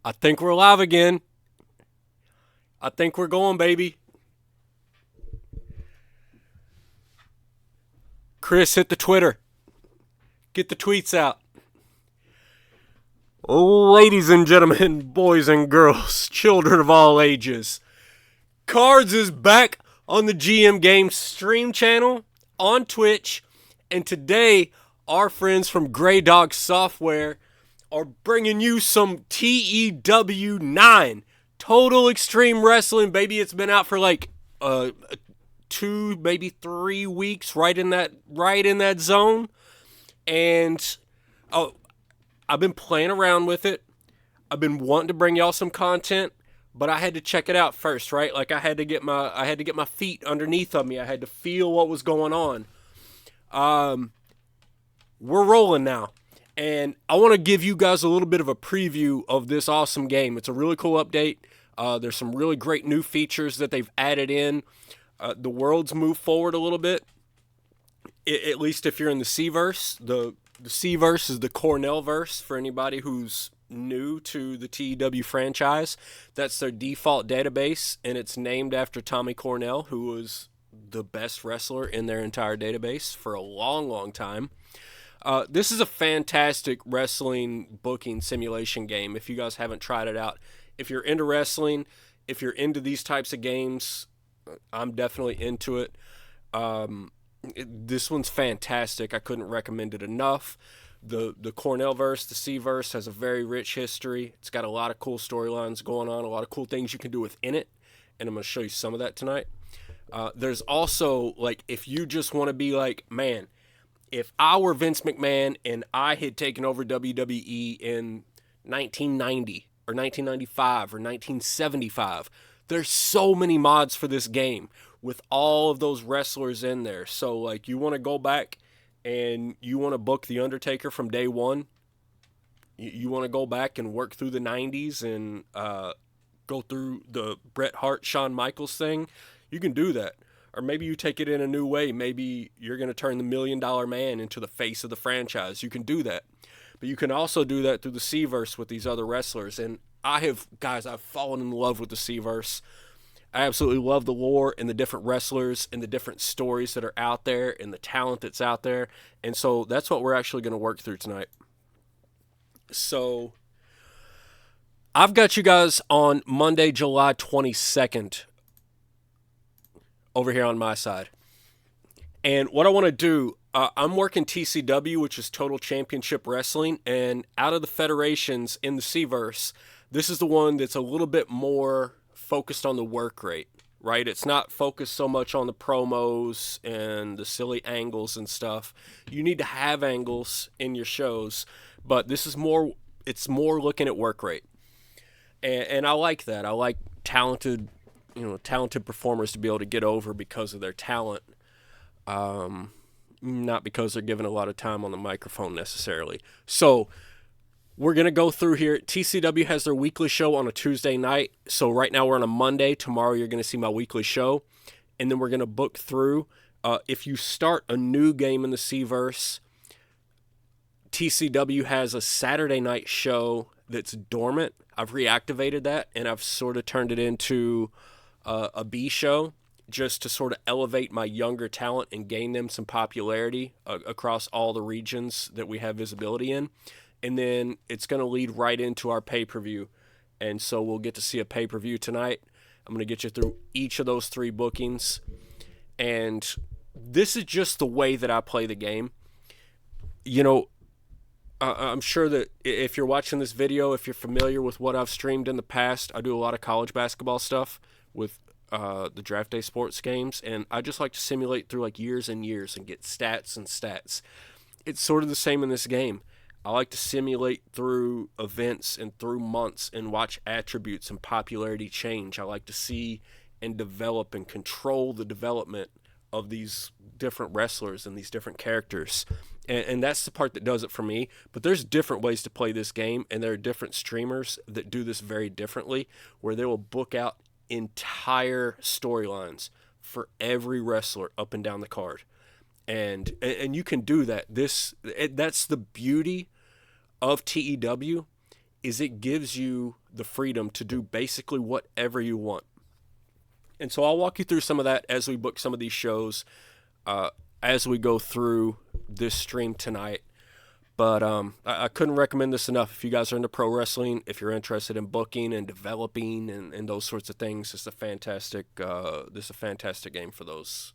I think we're live again. I think we're going, baby. Chris, hit the Twitter. Get the tweets out. Ladies and gentlemen, boys and girls, children of all ages, Cards is back on the GM Games stream channel on Twitch, and today our friends from Grey Dog Software are bringing you some TEW IX, Total Extreme Wrestling, baby. It's been out for like 2, maybe 3 weeks, right in that zone, and I've been playing around with it. I've been wanting to bring y'all some content, but I had to check it out first, right? Like I had to get my feet underneath of me. I had to feel what was going on. We're rolling now, and I want to give you guys a little bit of a preview of this awesome game. It's a really cool update. There's some really great new features that they've added in. The world's moved forward a little bit, at least if you're in the C-verse. The C-verse is the Cornell-verse for anybody who's new to the TEW franchise. That's their default database, and it's named after Tommy Cornell, who was the best wrestler in their entire database for a long, long time. This is a fantastic wrestling booking simulation game if you guys haven't tried it out. If you're into wrestling, if you're into these types of games, I'm definitely into it. This one's fantastic. I couldn't recommend it enough. The Cornell-verse, the C-verse, has a very rich history. It's got a lot of cool storylines going on, a lot of cool things you can do within it, and I'm going to show you some of that tonight. There's also, like, if you just want to be like, man, if I were Vince McMahon and I had taken over WWE in 1990 or 1995 or 1975, there's so many mods for this game with all of those wrestlers in there. So, like, you want to go back and you want to book The Undertaker from day one. You want to go back and work through the 90s and go through the Bret Hart, Shawn Michaels thing. You can do that. Or maybe you take it in a new way. Maybe you're going to turn the $1 Million Man into the face of the franchise. You can do that. But you can also do that through the C-verse with these other wrestlers. And I've fallen in love with the C-verse. I absolutely love the lore and the different wrestlers and the different stories that are out there and the talent that's out there. And so that's what we're actually going to work through tonight. So I've got you guys on Monday, July 22nd over here on my side. And what I want to do, I'm working TCW, which is Total Championship Wrestling. And out of the federations in the C-verse, this is the one that's a little bit more focused on the work rate, right? It's not focused so much on the promos and the silly angles and stuff. You need to have angles in your shows, but this is it's more looking at work rate. And I like that. I like talented performers to be able to get over because of their talent, not because they're given a lot of time on the microphone necessarily. So we're going to go through here. TCW has their weekly show on a Tuesday night. So right now we're on a Monday. Tomorrow you're going to see my weekly show. And then we're going to book through. If you start a new game in the C-verse, TCW has a Saturday night show that's dormant. I've reactivated that, and I've sort of turned it into a B show just to sort of elevate my younger talent and gain them some popularity across all the regions that we have visibility in. And then it's going to lead right into our pay-per-view. And so we'll get to see a pay-per-view tonight. I'm going to get you through each of those 3 bookings. And this is just the way that I play the game. You know, I'm sure that if you're watching this video, if you're familiar with what I've streamed in the past, I do a lot of college basketball stuff with the draft day sports games. And I just like to simulate through like years and years and get stats and stats. It's sort of the same in this game. I like to simulate through events and through months and watch attributes and popularity change. I like to see and develop and control the development of these different wrestlers and these different characters. And that's the part that does it for me. But there's different ways to play this game, and there are different streamers that do this very differently, where they will book out entire storylines for every wrestler up and down the card. And you can do that. That's the beauty of TEW is it gives you the freedom to do basically whatever you want. And so I'll walk you through some of that as we book some of these shows, as we go through this stream tonight. But I couldn't recommend this enough. If you guys are into pro wrestling, if you're interested in booking and developing and those sorts of things, it's a fantastic game for those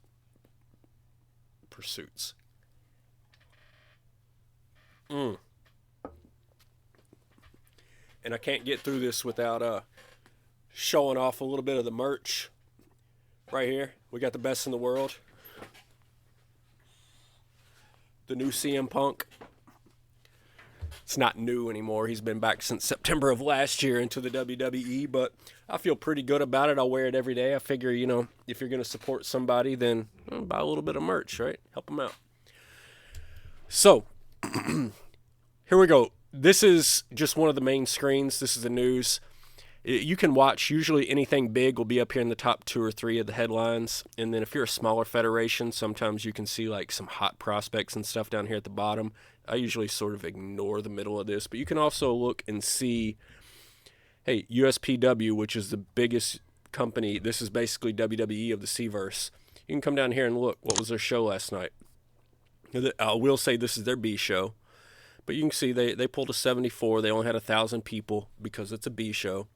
pursuits. And I can't get through this without showing off a little bit of the merch right here. We got the best in the world. The new CM Punk. It's not new anymore. He's been back since September of last year into the WWE, but I feel pretty good about it. I'll wear it every day. I figure, if you're going to support somebody, then buy a little bit of merch, right? Help them out. So, here we go. This is just one of the main screens. This is the news. You can watch, usually anything big will be up here in the top 2 or 3 of the headlines. And then if you're a smaller federation, sometimes you can see like some hot prospects and stuff down here at the bottom. I usually sort of ignore the middle of this, but you can also look and see, hey, USPW, which is the biggest company. This is basically WWE of the C-verse. You can come down here and look. What was their show last night? I will say this is their B show, but you can see they pulled a 74. They only had 1,000 people because it's a B show.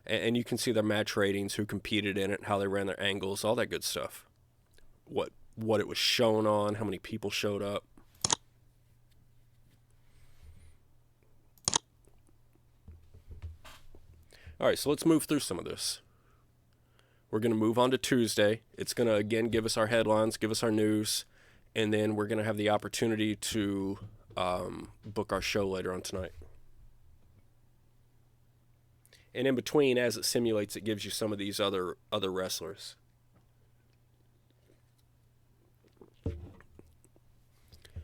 And you can see their match ratings, who competed in it, how they ran their angles, all that good stuff. What it was shown on, how many people showed up. All right, so let's move through some of this. We're going to move on to Tuesday. It's going to, again, give us our headlines, give us our news, and then we're going to have the opportunity to book our show later on tonight. And in between, as it simulates, it gives you some of these other wrestlers.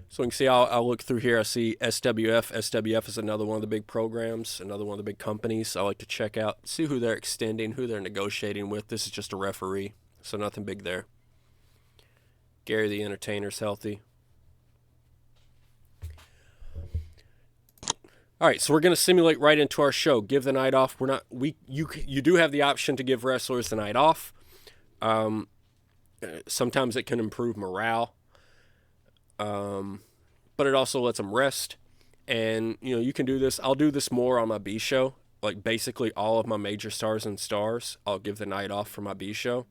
So you can see, I'll look through here. I see SWF. SWF is another one of the big programs, another one of the big companies I like to check out, see who they're extending, who they're negotiating with. This is just a referee, so nothing big there. Gary the Entertainer's healthy. All right, so we're going to simulate right into our show. Give the night off. You do have the option to give wrestlers the night off. Sometimes it can improve morale. But it also lets them rest. And, you can do this. I'll do this more on my B show. Like, basically all of my major stars and stars, I'll give the night off for my B show.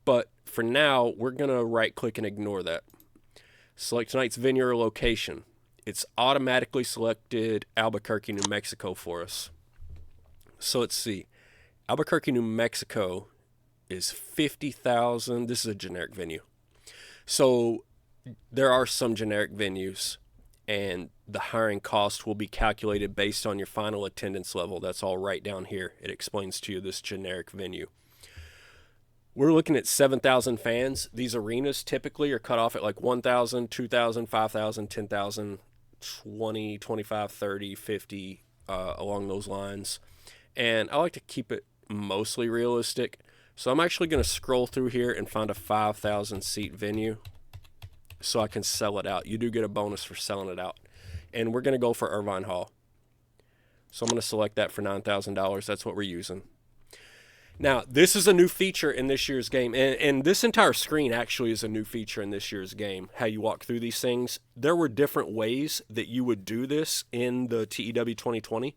But for now, we're going to right-click and ignore that. Select tonight's venue or location. It's automatically selected Albuquerque, New Mexico for us. So let's see. Albuquerque, New Mexico is 50,000. This is a generic venue. So there are some generic venues, and the hiring cost will be calculated based on your final attendance level. That's all right down here. It explains to you this generic venue. We're looking at 7,000 fans. These arenas typically are cut off at like 1,000, 2,000, 5,000, 10,000, 20, 25, 30, 50, along those lines. And I like to keep it mostly realistic. So I'm actually going to scroll through here and find a 5,000 seat venue so I can sell it out. You do get a bonus for selling it out. And we're going to go for Irvine Hall. So I'm going to select that for $9,000. That's what we're using. Now, this is a new feature in this year's game, and this entire screen actually is a new feature in this year's game, how you walk through these things. There were different ways that you would do this in the TEW 2020,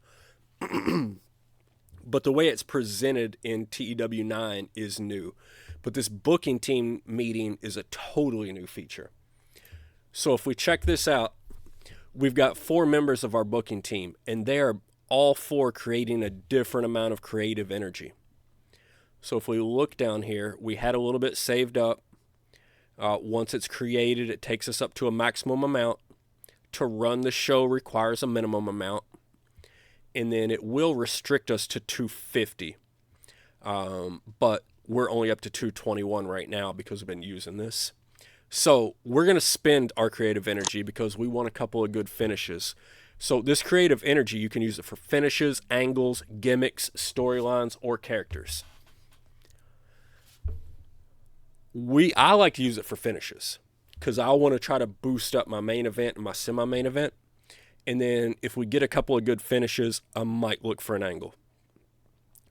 but the way it's presented in TEW 9 is new. But this booking team meeting is a totally new feature. So if we check this out, we've got 4 members of our booking team, and they are all 4 creating a different amount of creative energy. So if we look down here, we had a little bit saved up. Once it's created, it takes us up to a maximum amount. To run the show requires a minimum amount. And then it will restrict us to 250. But we're only up to 221 right now because we've been using this. So we're going to spend our creative energy because we want a couple of good finishes. So this creative energy, you can use it for finishes, angles, gimmicks, storylines, or characters. I like to use it for finishes because I want to try to boost up my main event and my semi-main event. And then if we get a couple of good finishes, I might look for an angle.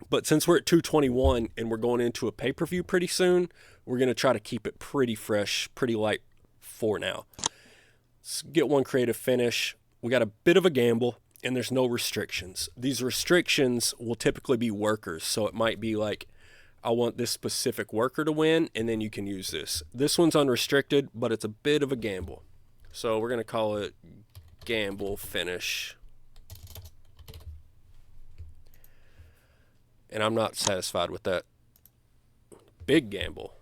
But since we're at 221 and we're going into a pay-per-view pretty soon, we're going to try to keep it pretty fresh, pretty light for now. Let's get one creative finish. We got a bit of a gamble, and there's no restrictions. These restrictions will typically be workers, so it might be like, I want this specific worker to win, and then you can use this. This one's unrestricted, but it's a bit of a gamble. So we're going to call it gamble finish. And I'm not satisfied with that. Big gamble.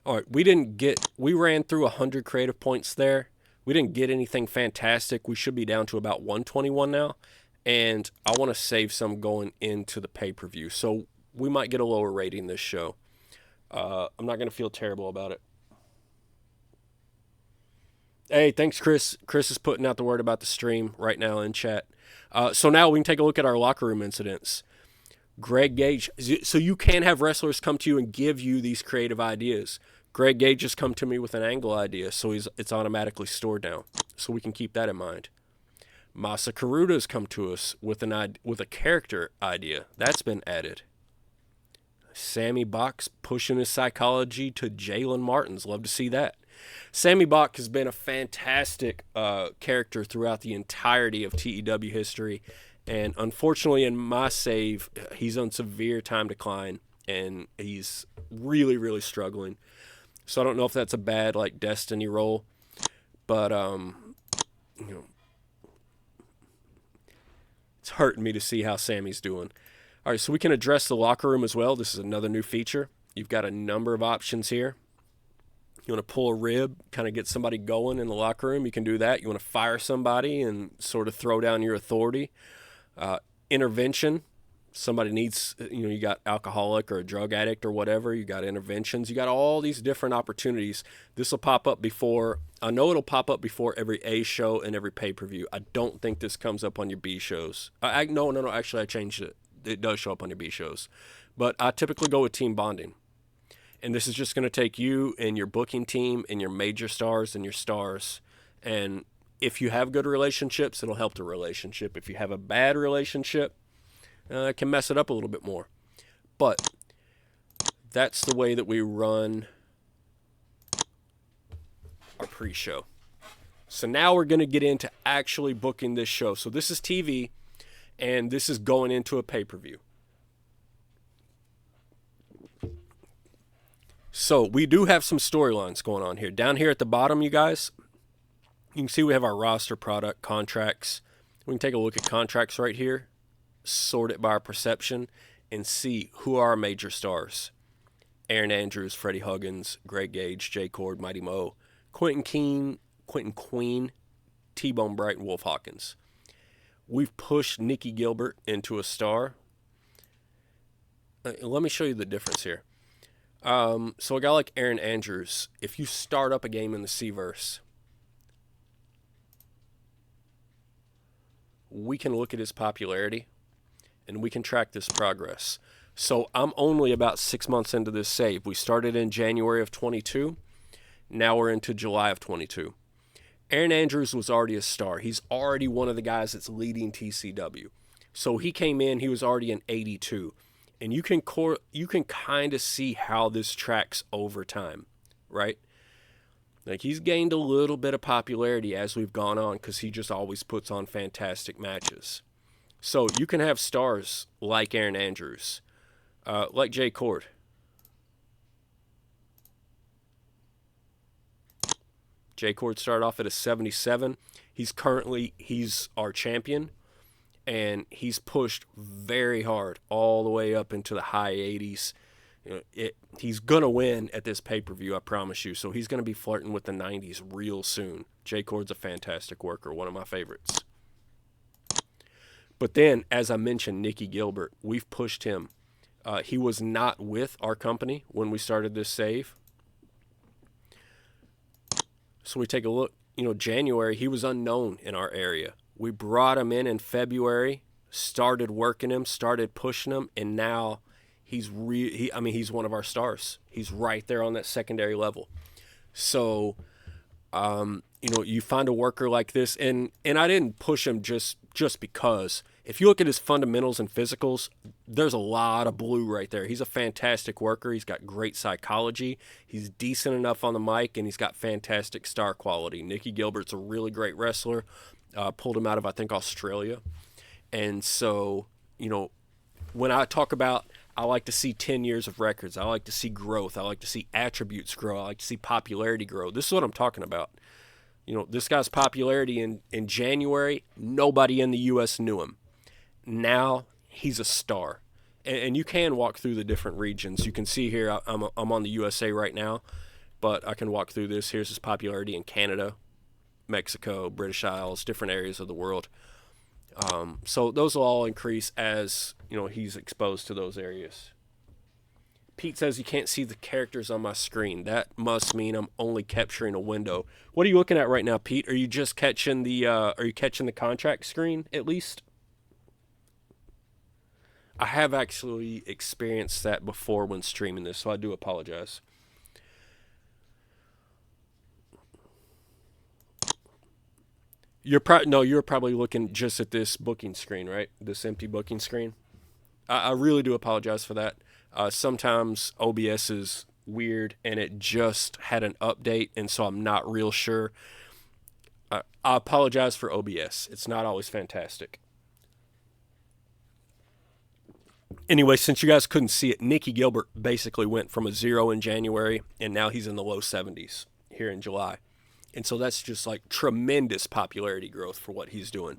All right, we ran through 100 creative points there. We didn't get anything fantastic. We should be down to about 121 now. And I want to save some going into the pay-per-view. So we might get a lower rating this show. I'm not going to feel terrible about it. Hey, thanks, Chris. Chris is putting out the word about the stream right now in chat. So now we can take a look at our locker room incidents. Greg Gage. So you can have wrestlers come to you and give you these creative ideas. Greg Gage has come to me with an angle idea, so it's automatically stored now. So we can keep that in mind. Masa Karuda has come to us with a character idea. That's been added. Sammy Bach's pushing his psychology to Jalen Martin's. Love to see that. Sammy Bach has been a fantastic character throughout the entirety of TEW history. And unfortunately, in my save, he's on severe time decline, and he's really, really struggling. So I don't know if that's a bad, like, destiny roll. But, it's hurting me to see how Sammy's doing. All right, so we can address the locker room as well. This is another new feature. You've got a number of options here. You want to pull a rib, kind of get somebody going in the locker room, you can do that. You want to fire somebody and sort of throw down your authority. Intervention. Somebody needs, you got alcoholic or a drug addict or whatever. You got interventions. You got all these different opportunities. This will pop up before, I know it'll pop up before every A show and every pay-per-view. I don't think this comes up on your B shows. No, actually I changed it. It does show up on your B shows. But I typically go with team bonding. And this is just going to take you and your booking team and your major stars and your stars. And if you have good relationships, it'll help the relationship. If you have a bad relationship, it can mess it up a little bit more. But that's the way that we run our pre-show. So now we're going to get into actually booking this show. So this is TV, and this is going into a pay-per-view. So we do have some storylines going on here. Down here at the bottom, you guys, you can see we have our roster, product, contracts. We can take a look at contracts right here, sort it by our perception, and see who are our major stars. Aaron Andrews, Freddie Huggins, Greg Gage, Jay Cord, Mighty Mo, Quentin Queen, T-Bone Bright, and Wolf Hawkins. We've pushed Nikki Gilbert into a star. Let me show you the difference here. So a guy like Aaron Andrews, if you start up a game in the C-verse, we can look at his popularity and we can track this progress. So I'm only about 6 months into this save. We started in January of 22. Now we're into July of 22. Aaron Andrews was already a star. He's already one of the guys that's leading TCW. So he came in, he was already an 82. And you can kind of see how this tracks over time, right? Like, he's gained a little bit of popularity as we've gone on because he just always puts on fantastic matches. So you can have stars like Aaron Andrews, like Jay Cord. Jay Cord started off at a 77. He's our champion. And he's pushed very hard all the way up into the high 80s. He's going to win at this pay-per-view, I promise you. So he's going to be flirting with the 90s real soon. Jay Cord's a fantastic worker, one of my favorites. But then, as I mentioned, Nikki Gilbert, we've pushed him. He was not with our company when we started this save. So we take a look. January, he was unknown in our area. We brought him in February, started working him, started pushing him, and now he's one of our stars. He's right there on that secondary level. So, you find a worker like this, and I didn't push him just because. If you look at his fundamentals and physicals, there's a lot of blue right there. He's a fantastic worker. He's got great psychology. He's decent enough on the mic, and he's got fantastic star quality. Nicky Gilbert's a really great wrestler. Pulled him out of, I think, Australia. And so, when I talk about, I like to see 10 years of records. I like to see growth. I like to see attributes grow. I like to see popularity grow. This is what I'm talking about. This guy's popularity in January, nobody in the U.S. knew him. Now he's a star. And you can walk through the different regions. You can see here, I'm on the USA right now, but I can walk through this. Here's his popularity in Canada, Mexico, British Isles, different areas of the world. So those will all increase as, he's exposed to those areas. Pete says you can't see the characters on my screen. That must mean I'm only capturing a window. What are you looking at right now, Pete? Are you just catching the contract screen at least? I have actually experienced that before when streaming this, so I do apologize. You're probably looking just at this booking screen, right? This empty booking screen. I really do apologize for that. Sometimes OBS is weird, and it just had an update, and so I'm not real sure. I apologize for OBS. It's not always fantastic. Anyway, since you guys couldn't see it, Nicky Gilbert basically went from a 0 in January, and now he's in the low 70s here in July. And so that's just like tremendous popularity growth for what he's doing.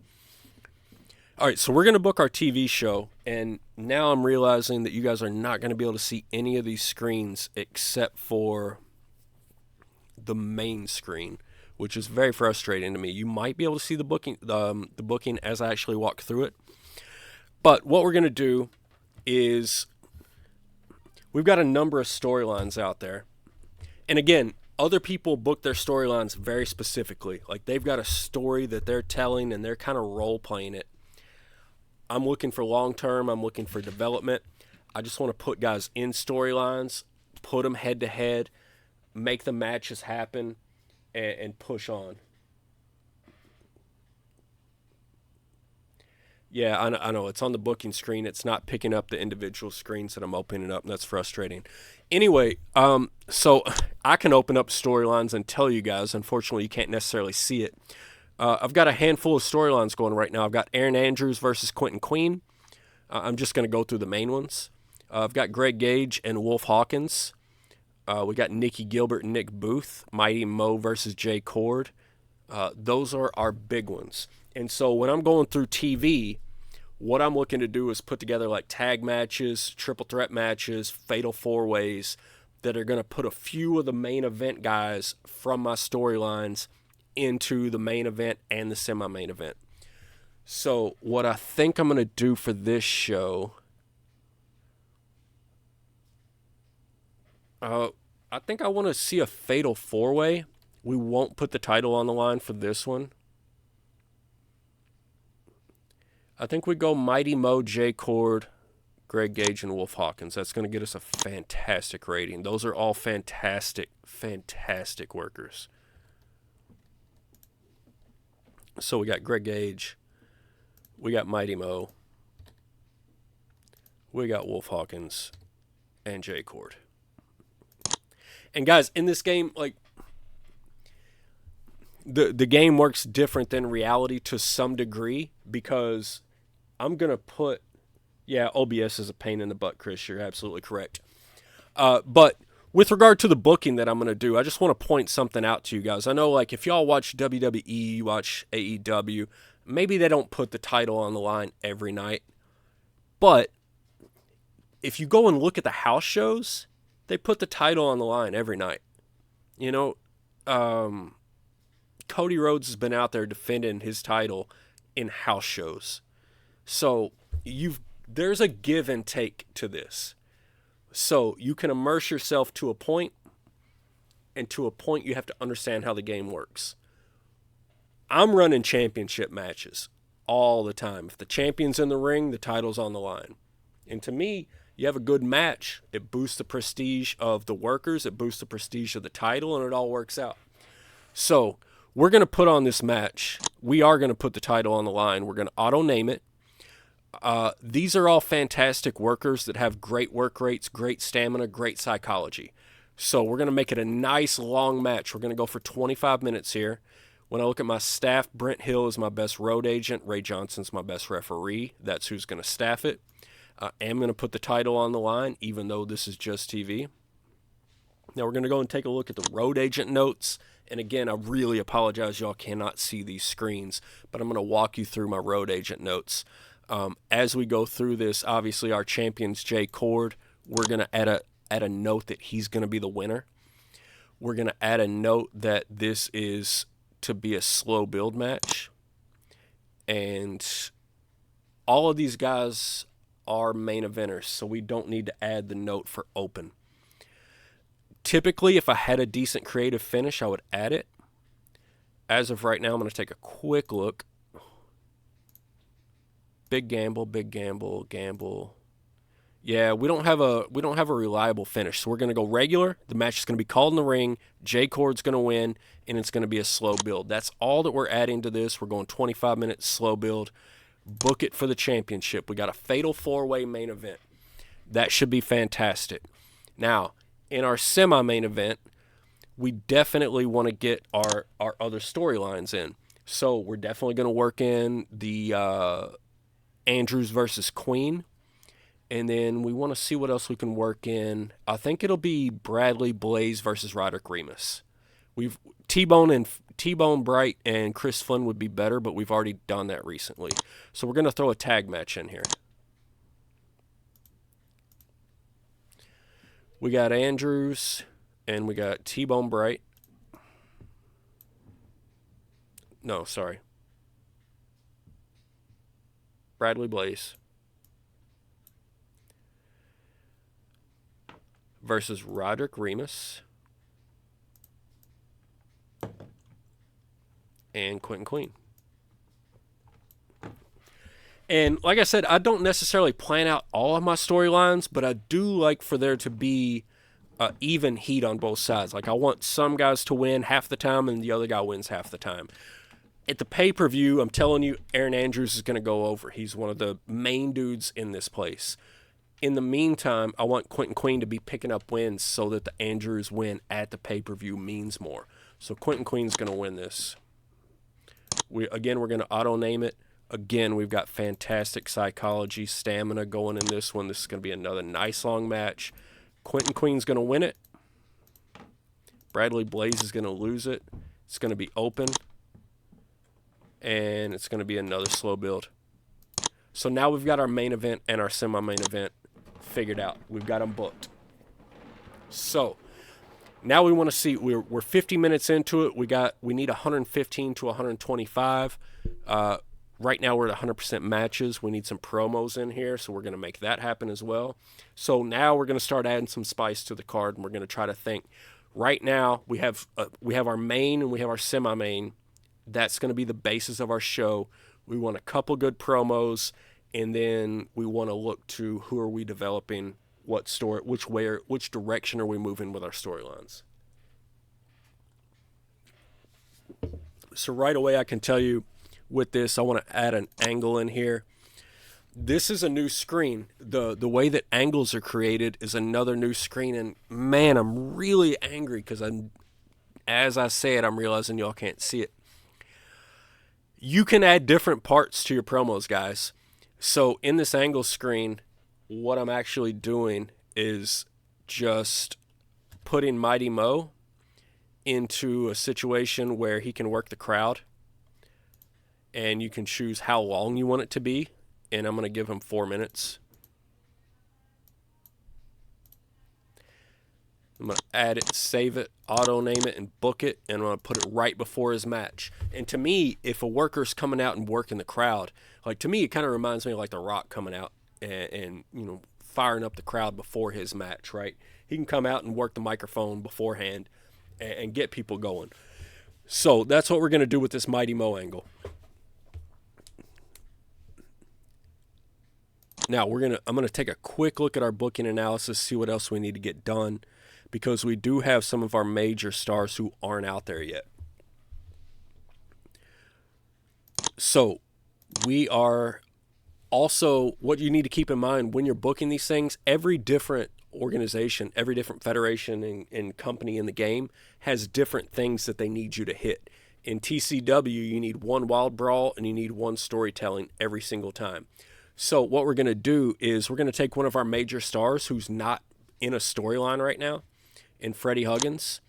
All right, so we're going to book our TV show, and now I'm realizing that you guys are not going to be able to see any of these screens except for the main screen, which is very frustrating to me. You might be able to see the booking as I actually walk through it. But what we're going to do is we've got a number of storylines out there. And again, other people book their storylines very specifically. Like they've got a story that they're telling and they're kind of role-playing it. I'm looking for long-term. I'm looking for development. I just want to put guys in storylines, put them head-to-head, make the matches happen, and push on. Yeah, I know. It's on the booking screen. It's not picking up the individual screens that I'm opening up, and that's frustrating. Anyway, so I can open up storylines and tell you guys. Unfortunately, you can't necessarily see it. I've got a handful of storylines going right now. I've got Aaron Andrews versus Quentin Queen. I'm just going to go through the main ones. I've got Greg Gage and Wolf Hawkins. We got Nicky Gilbert and Nick Booth. Mighty Mo versus Jay Cord. Those are our big ones. And so when I'm going through TV, what I'm looking to do is put together like tag matches, triple threat matches, fatal four-ways that are going to put a few of the main event guys from my storylines into the main event and the semi-main event. So what I think I'm going to do for this show, I think I want to see a fatal four-way. We won't put the title on the line for this one. I think we go Mighty Mo, Jay Cord, Greg Gage, and Wolf Hawkins. That's going to get us a fantastic rating. Those are all fantastic, fantastic workers. So we got Greg Gage. We got Mighty Mo. We got Wolf Hawkins and Jay Cord. And guys, in this game, like, the game works different than reality to some degree because I'm going to put, OBS is a pain in the butt, Chris. You're absolutely correct. But with regard to the booking that I'm going to do, I just want to point something out to you guys. I know, like, if y'all watch WWE, you watch AEW, maybe they don't put the title on the line every night. But if you go and look at the house shows, they put the title on the line every night. You know, Cody Rhodes has been out there defending his title in house shows. So there's a give and take to this. So you can immerse yourself to a point, and to a point you have to understand how the game works. I'm running championship matches all the time. If the champion's in the ring, the title's on the line. And to me, You have a good match, it boosts the prestige of the workers, it boosts the prestige of the title, and it all works out. So we're going to put on this match. We are going to put the title on the line. We're going to auto-name it. These are all fantastic workers that have great work rates, great stamina, great psychology. So we're going to make it a nice long match. We're going to go for 25 minutes here. When I look at my staff, Brent Hill is my best road agent. Ray Johnson's my best referee. That's who's going to staff it. I am going to put the title on the line, even though this is just TV. Now we're going to go and take a look at the road agent notes. And again, I really apologize. Y'all cannot see these screens, but I'm going to walk you through my road agent notes. As we go through this, obviously our champion's Jay Cord. We're going to add a note that he's going to be the winner. We're going to add a note that this is to be a slow build match. And all of these guys are main eventers, so we don't need to add the note for open. Typically, if I had a decent creative finish, I would add it. As of right now, I'm going to take a quick look. Big gamble, gamble. Yeah, we don't have a reliable finish, so we're going to go regular. The match is going to be called in the ring. J Cord's going to win, and it's going to be a slow build. That's all that we're adding to this. We're going 25 minutes slow build. Book it for the championship. We got a fatal 4-way main event. That should be fantastic. Now, in our semi-main event, we definitely want to get our other storylines in. So we're definitely going to work in the Andrews versus Queen. And then we want to see what else we can work in. I think it'll be Bradley Blaze versus Roderick Remus. T-Bone Bright and Chris Flynn would be better, but we've already done that recently. So we're going to throw a tag match in here. We got Andrews and we got T-Bone Bright. No, sorry. Bradley Blaze versus Roderick Remus and Quentin Queen. And like I said, I don't necessarily plan out all of my storylines, but I do like for there to be even heat on both sides. Like I want some guys to win half the time and the other guy wins half the time. At the pay-per-view, I'm telling you, Aaron Andrews is going to go over. He's one of the main dudes in this place. In the meantime, I want Quentin Queen to be picking up wins so that the Andrews win at the pay-per-view means more. So Quentin Queen's going to win this. We're going to auto-name it. Again, we've got fantastic psychology, stamina going in this one. This is going to be another nice long match. Quentin Queen's going to win it. Bradley Blaze is going to lose it. It's going to be open. And it's going to be another slow build. So now we've got our main event and our semi-main event figured out. We've got them booked. So now we want to see. We're 50 minutes into it. We need 115 to 125. Right now we're at 100% matches. We need some promos in here, so we're going to make that happen as well. So now we're going to start adding some spice to the card, and we're going to try to think. Right now we have our main and we have our semi-main. That's going to be the basis of our show. We want a couple good promos, and then we want to look to who are we developing, what story, which direction are we moving with our storylines. So right away I can tell you with this, I want to add an angle in here. This is a new screen. The way that angles are created is another new screen, and man, I'm really angry because as I say it, I'm realizing y'all can't see it. You can add different parts to your promos, guys. So in this angle screen, what I'm actually doing is just putting Mighty Mo into a situation where he can work the crowd. And you can choose how long you want it to be. And I'm going to give him 4 minutes. I'm going to add it, save it, auto-name it, and book it. And I'm going to put it right before his match. And to me, if a worker's coming out and working the crowd, like to me, it kind of reminds me of like The Rock coming out and firing up the crowd before his match, right? He can come out and work the microphone beforehand and get people going. So that's what we're going to do with this Mighty Mo angle. Now I'm gonna take a quick look at our booking analysis, see what else we need to get done, because we do have some of our major stars who aren't out there yet. So we are also, what you need to keep in mind when you're booking these things, every different organization, every different federation and company in the game has different things that they need you to hit. In TCW, you need one wild brawl and you need one storytelling every single time. So what we're going to do is we're going to take one of our major stars who's not in a storyline right now, in Freddie Huggins,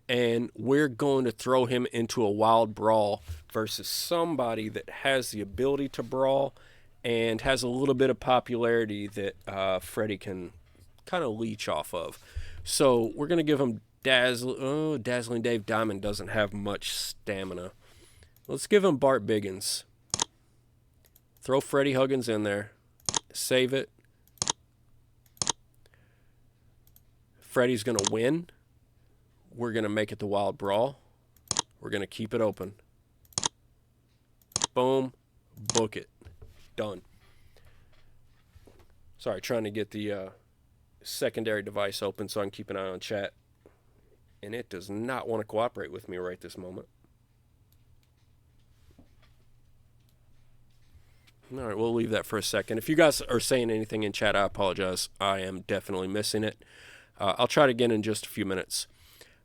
and we're going to throw him into a wild brawl versus somebody that has the ability to brawl and has a little bit of popularity that Freddie can kind of leech off of. So we're going to give him Dazzling Dave Diamond doesn't have much stamina. Let's give him Bart Biggins. Throw Freddie Huggins in there. Save it. Freddie's going to win. We're going to make it the wild brawl. We're going to keep it open. Boom. Book it. Done. Sorry, trying to get the secondary device open so I can keep an eye on chat. And it does not want to cooperate with me right this moment. All right, we'll leave that for a second. If you guys are saying anything in chat, I apologize. I am definitely missing it. I'll try it again in just a few minutes.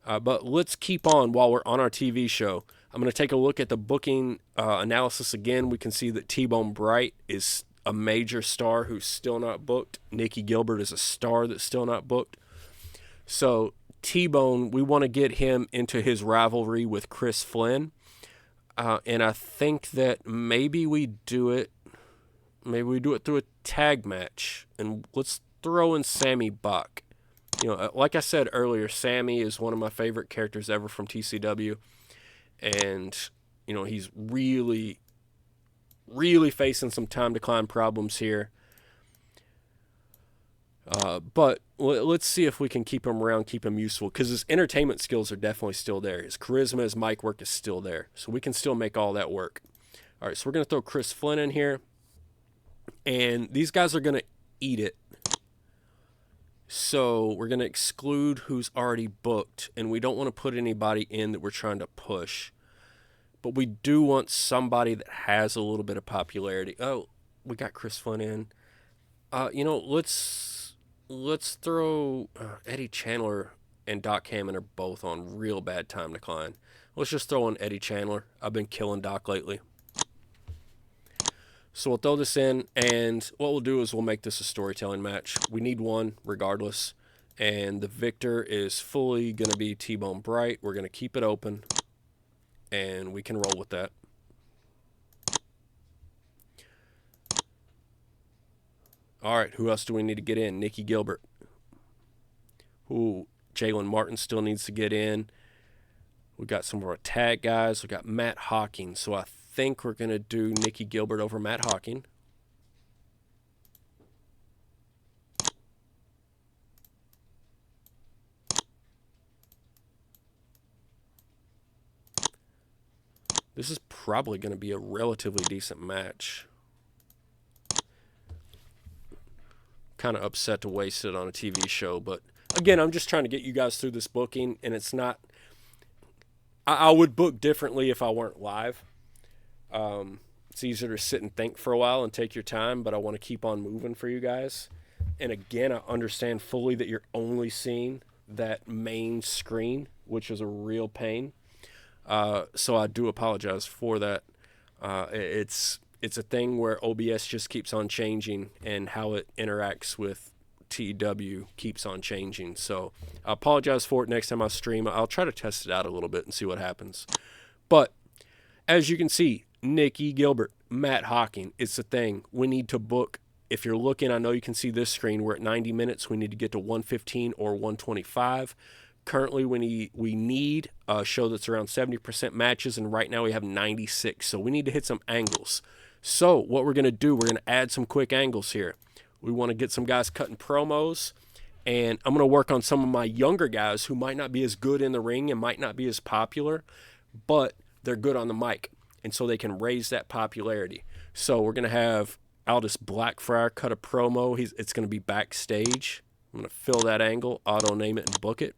But let's keep on while we're on our TV show. I'm going to take a look at the booking analysis again. We can see that T-Bone Bright is a major star who's still not booked. Nikki Gilbert is a star that's still not booked. So T-Bone, we want to get him into his rivalry with Chris Flynn. And I think that maybe we do it through a tag match. And let's throw in Sammy Buck. You know, like I said earlier, Sammy is one of my favorite characters ever from TCW. And, you know, he's really, really facing some time decline problems here. But let's see if we can keep him around, keep him useful, because his entertainment skills are definitely still there. His charisma, his mic work is still there. So we can still make all that work. All right, so we're going to throw Chris Flynn in here. And these guys are going to eat it. So we're going to exclude who's already booked, and we don't want to put anybody in that we're trying to push. But we do want somebody that has a little bit of popularity. Oh, we got Chris Flynn in. You know, let's throw Eddie Chandler and Doc Hammond are both on real bad time decline. Let's just throw in Eddie Chandler. I've been killing Doc lately. So we'll throw this in, and what we'll do is we'll make this a storytelling match. We need one regardless, and the victor is fully going to be T-Bone Bright. We're going to keep it open, and we can roll with that. All right, who else do we need to get in? Nikki Gilbert. Ooh, Jalen Martin still needs to get in. We got some of our tag guys. We got Matt Hawking, so I think we're going to do Nikki Gilbert over Matt Hawking. This is probably going to be a relatively decent match. Kind of upset to waste it on a TV show, but again, I'm just trying to get you guys through this booking, and it's not... I would book differently if I weren't live. It's easier to sit and think for a while and take your time, but I want to keep on moving for you guys. And again, I understand fully that you're only seeing that main screen, which is a real pain. So I do apologize for that. It's a thing where OBS just keeps on changing, and how it interacts with TEW keeps on changing. So I apologize for it next time I stream. I'll try to test it out a little bit and see what happens. But as you can see, Nikki Gilbert, Matt Hawking, it's a thing. We need to book. If you're looking, I know you can see this screen. We're at 90 minutes. We need to get to 115 or 125. Currently, we need a show that's around 70% matches, and right now we have 96. So we need to hit some angles. So what we're going to do, we're going to add some quick angles here. We want to get some guys cutting promos, and I'm going to work on some of my younger guys who might not be as good in the ring and might not be as popular, but they're good on the mic, and so they can raise that popularity. So we're going to have Aldous Blackfriar cut a promo. It's going to be backstage. I'm going to fill that angle, auto name it, and book it.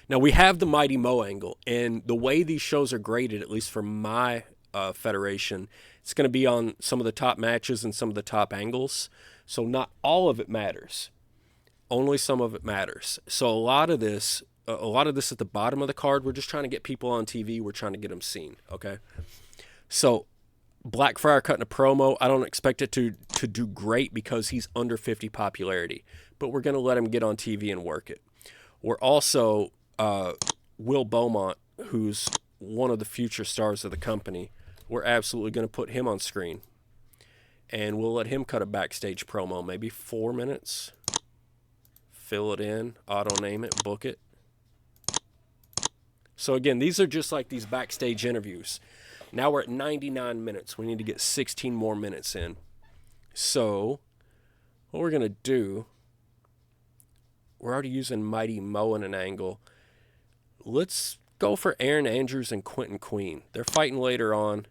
Now, we have the Mighty Mo angle, and the way these shows are graded, at least for my federation, it's going to be on some of the top matches and some of the top angles. So not all of it matters. Only some of it matters. So a lot of this at the bottom of the card, we're just trying to get people on TV. We're trying to get them seen, okay? So Blackfriar cutting a promo, I don't expect it to do great because he's under 50 popularity. But we're going to let him get on TV and work it. We're also, Will Beaumont, who's one of the future stars of the company, we're absolutely going to put him on screen. And we'll let him cut a backstage promo, maybe 4 minutes. Fill it in, auto name it, book it. So again, these are just like these backstage interviews. Now we're at 99 minutes. We need to get 16 more minutes in. So what we're going to do, we're already using Mighty Mo in an angle. Let's go for Aaron Andrews and Quentin Queen. They're fighting later on.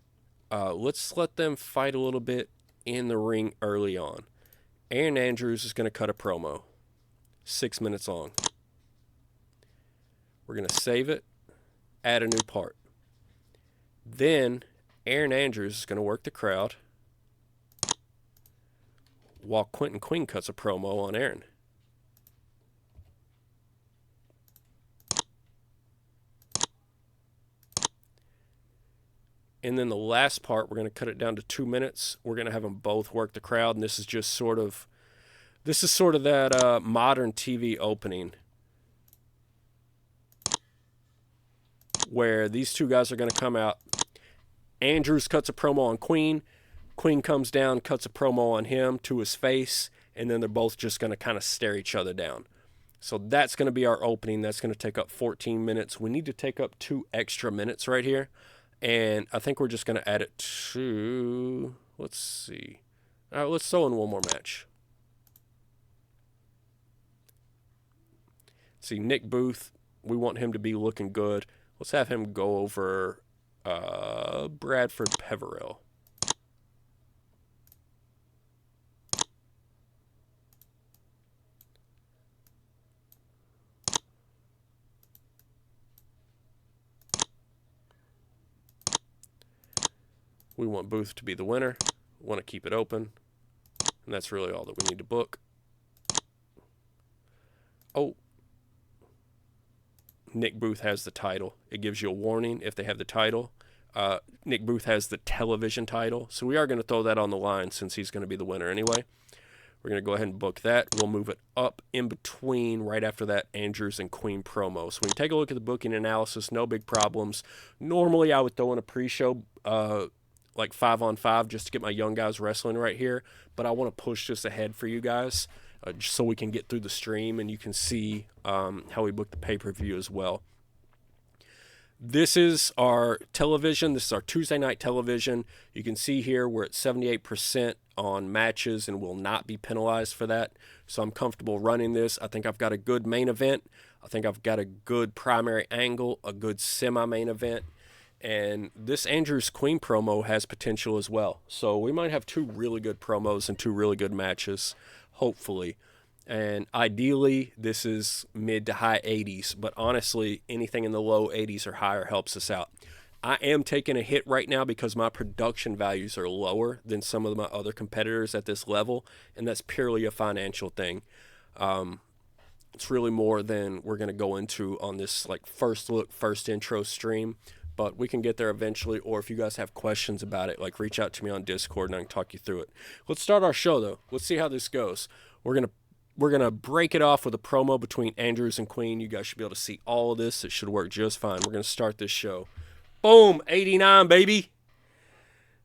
Let's let them fight a little bit in the ring early on. Aaron Andrews is going to cut a promo. 6 minutes long. We're going to save it. Add a new part. Then Aaron Andrews is going to work the crowd while Quentin Queen cuts a promo on Aaron. And then the last part, we're going to cut it down to 2 minutes. We're going to have them both work the crowd, and this is sort of that modern TV opening where these two guys are going to come out. Andrews cuts a promo on Queen. Queen comes down, cuts a promo on him to his face, and then they're both just going to kind of stare each other down. So that's going to be our opening. That's going to take up 14 minutes. We need to take up 2 extra minutes right here. And I think we're just going to add it to, let's see. All right, let's throw in one more match. See, Nick Booth, we want him to be looking good. Let's have him go over Bradford Peverell. We want Booth to be the winner. We want to keep it open. And that's really all that we need to book. Oh. Nick Booth has the title. It gives you a warning if they have the title. Nick Booth has the television title. So we are going to throw that on the line since he's going to be the winner anyway. We're going to go ahead and book that. We'll move it up in between right after that Andrews and Queen promo. So we can take a look at the booking analysis. No big problems. Normally I would throw in a pre-show like 5-on-5 just to get my young guys wrestling right here. But I want to push this ahead for you guys just so we can get through the stream and you can see how we book the pay-per-view as well. This is our television. This is our Tuesday night television. You can see here we're at 78% on matches and will not be penalized for that. So I'm comfortable running this. I think I've got a good main event. I think I've got a good primary angle, a good semi-main event. And this Andrews Queen promo has potential as well. So we might have 2 really good promos and 2 really good matches, hopefully. And ideally, this is mid to high 80s. But honestly, anything in the low 80s or higher helps us out. I am taking a hit right now because my production values are lower than some of my other competitors at this level. And that's purely a financial thing. It's really more than we're going to go into on this like first look, first intro stream. But we can get there eventually, or if you guys have questions about it, like reach out to me on Discord and I can talk you through it. Let's start our show, though. Let's see how this goes. We're gonna break it off with a promo between Andrews and Queen. You guys should be able to see all of this. It should work just fine. We're gonna start this show. Boom, 89, baby.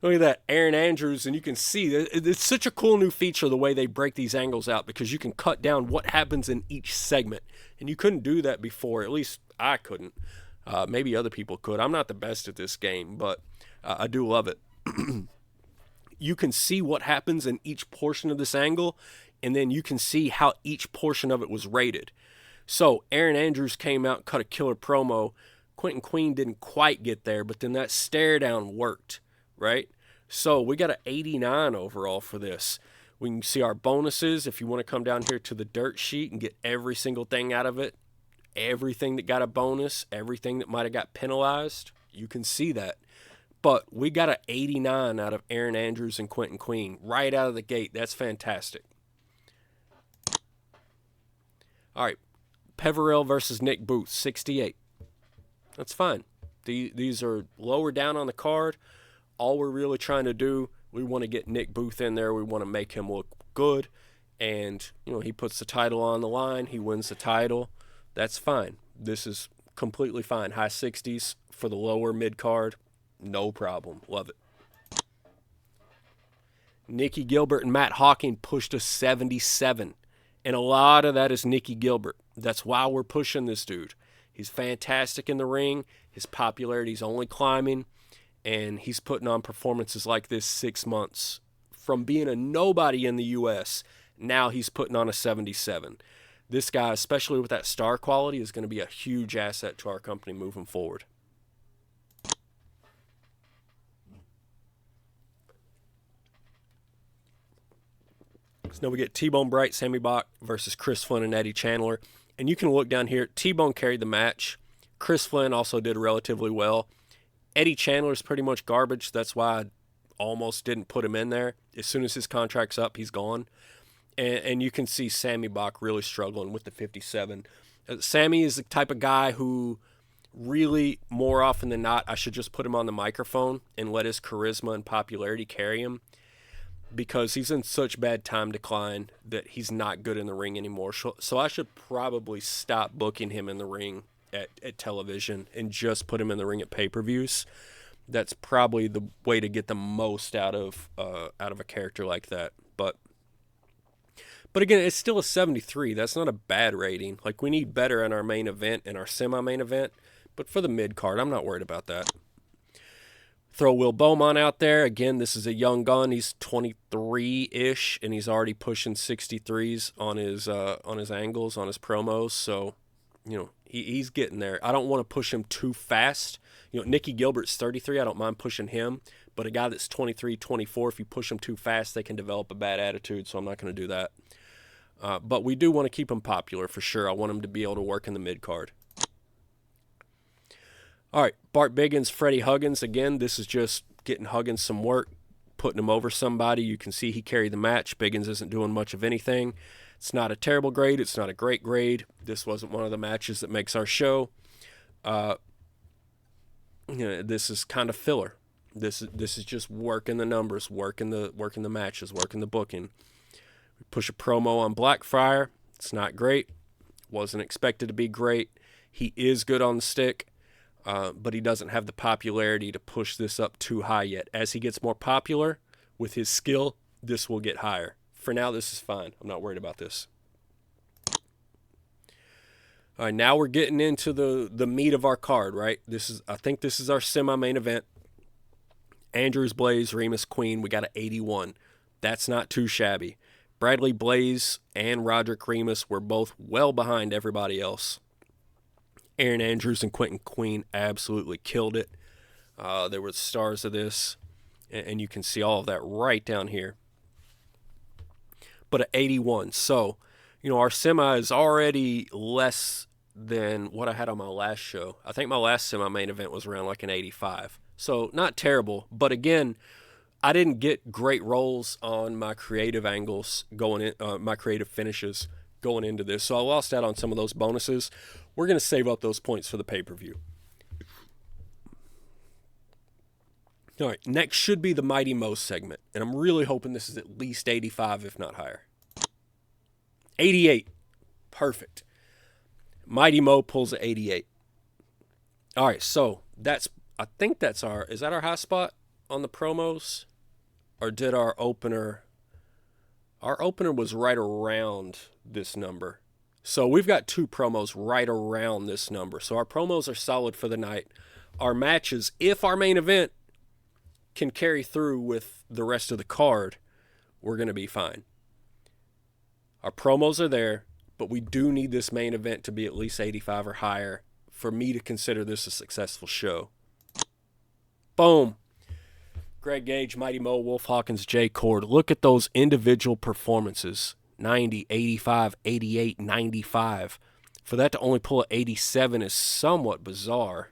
Look at that, Aaron Andrews, and you can see it's such a cool new feature the way they break these angles out because you can cut down what happens in each segment, and you couldn't do that before. At least I couldn't. Maybe other people could. I'm not the best at this game, but I do love it. You can see what happens in each portion of this angle, and then you can see how each portion of it was rated. So Aaron Andrews came out and cut a killer promo. Quentin Queen didn't quite get there, but then that stare down worked, right? So we got an 89 overall for this. We can see our bonuses. If you want to come down here to the dirt sheet and get every single thing out of it, everything that got a bonus, everything that might have got penalized, you can see that. But we got an 89 out of Aaron Andrews and Quentin Queen right out of the gate. That's fantastic. All right, Peverell versus Nick Booth, 68. That's fine. These are lower down on the card. All we're really trying to do, we want to get Nick Booth in there. We want to make him look good. And, he puts the title on the line. He wins the title. That's fine. This is completely fine. High 60s for the lower mid card. No problem. Love it. Nikki Gilbert and Matt Hawking pushed a 77. And a lot of that is Nikki Gilbert. That's why we're pushing this dude. He's fantastic in the ring. His popularity's only climbing. And he's putting on performances like this 6 months. From being a nobody in the U.S., now he's putting on a 77. This guy, especially with that star quality, is going to be a huge asset to our company moving forward. So now we get T-Bone Bright, Sammy Bach versus Chris Flynn and Eddie Chandler. And you can look down here. T-Bone carried the match. Chris Flynn also did relatively well. Eddie Chandler's pretty much garbage. That's why I almost didn't put him in there. As soon as his contract's up, he's gone. And you can see Sammy Bach really struggling with the 57. Sammy is the type of guy who really, more often than not, I should just put him on the microphone and let his charisma and popularity carry him, because he's in such bad time decline that he's not good in the ring anymore. So I should probably stop booking him in the ring at television and just put him in the ring at pay-per-views. That's probably the way to get the most out of a character like that. But again, it's still a 73. That's not a bad rating. Like, we need better in our main event and our semi-main event. But for the mid-card, I'm not worried about that. Throw Will Beaumont out there. Again, this is a young gun. He's 23-ish, and he's already pushing 63s on his angles, on his promos. So, he's getting there. I don't want to push him too fast. Nikki Gilbert's 33. I don't mind pushing him. But a guy that's 23, 24, if you push him too fast, they can develop a bad attitude, so I'm not going to do that. But we do want to keep him popular for sure. I want him to be able to work in the mid-card. All right, Bart Biggins, Freddie Huggins. Again, this is just getting Huggins some work, putting him over somebody. You can see he carried the match. Biggins isn't doing much of anything. It's not a terrible grade. It's not a great grade. This wasn't one of the matches that makes our show. This is kind of filler. This is just working the numbers, working the matches, working the booking. We push a promo on Blackfriar. It's not great. Wasn't expected to be great. He is good on the stick. But he doesn't have the popularity to push this up too high yet. As he gets more popular with his skill, this will get higher. For now, this is fine. I'm not worried about this. All right, now we're getting into the meat of our card, right? I think this is our semi-main event. Andrews, Blaze, Remus, Queen. We got an 81. That's not too shabby. Bradley Blaze and Roderick Remus were both well behind everybody else. Aaron Andrews and Quentin Queen absolutely killed it. They were the stars of this, and you can see all of that right down here. But at 81, so, our semi is already less than what I had on my last show. I think my last semi-main event was around like an 85. So not terrible, but again, I didn't get great rolls on my creative angles going in, my creative finishes going into this. So I lost out on some of those bonuses. We're going to save up those points for the pay-per-view. All right, next should be the Mighty Mo segment, and I'm really hoping this is at least 85, if not higher. 88. Perfect. Mighty Mo pulls at 88. All right, so I think is that our high spot on the promos? Or did our opener was right around this number. So we've got two promos right around this number. So our promos are solid for the night. Our matches, if our main event can carry through with the rest of the card, we're going to be fine. Our promos are there, but we do need this main event to be at least 85 or higher for me to consider this a successful show. Boom. Greg Gage, Mighty Mo, Wolf Hawkins, J. Cord. Look at those individual performances. 90, 85, 88, 95. For that to only pull an 87 is somewhat bizarre.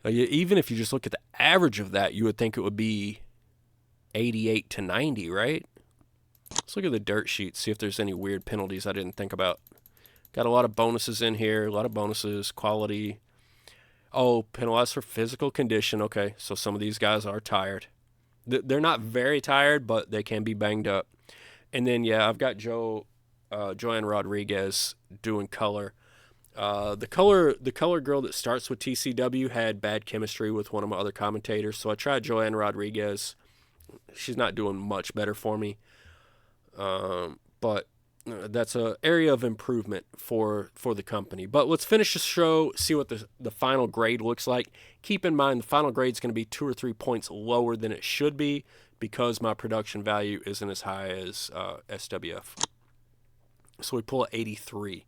Even if you just look at the average of that, you would think it would be 88 to 90, right? Let's look at the dirt sheet, see if there's any weird penalties I didn't think about. Got a lot of bonuses in here, a lot of bonuses, quality. Oh, penalized for physical condition. Okay, so some of these guys are tired. They're not very tired, but they can be banged up. And then, yeah, I've got Joanne Rodriguez doing color. The color girl that starts with TCW had bad chemistry with one of my other commentators, so I tried Joanne Rodriguez. She's not doing much better for me, but that's an area of improvement for the company. But let's finish the show, see what the final grade looks like. Keep in mind the final grade is going to be 2 or 3 points lower than it should be because my production value isn't as high as SWF. So we pull at 83.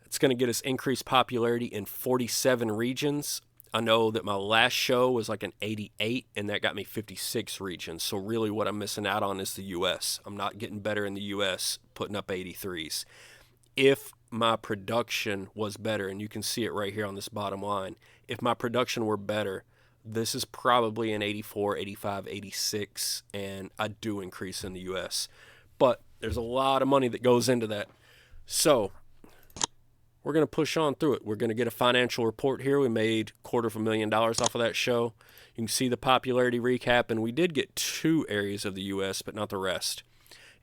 It's going to get us increased popularity in 47 regions. I know that my last show was like an 88, and that got me 56 regions. So really what I'm missing out on is the U.S. I'm not getting better in the U.S. putting up 83s. If my production was better, and you can see it right here on this bottom line, if my production were better, this is probably an 84, 85, 86, and I do increase in the U.S. But there's a lot of money that goes into that. So we're going to push on through it. We're going to get a financial report here. We made $250,000 off of that show. You can see the popularity recap, and we did get 2 areas of the U.S., but not the rest.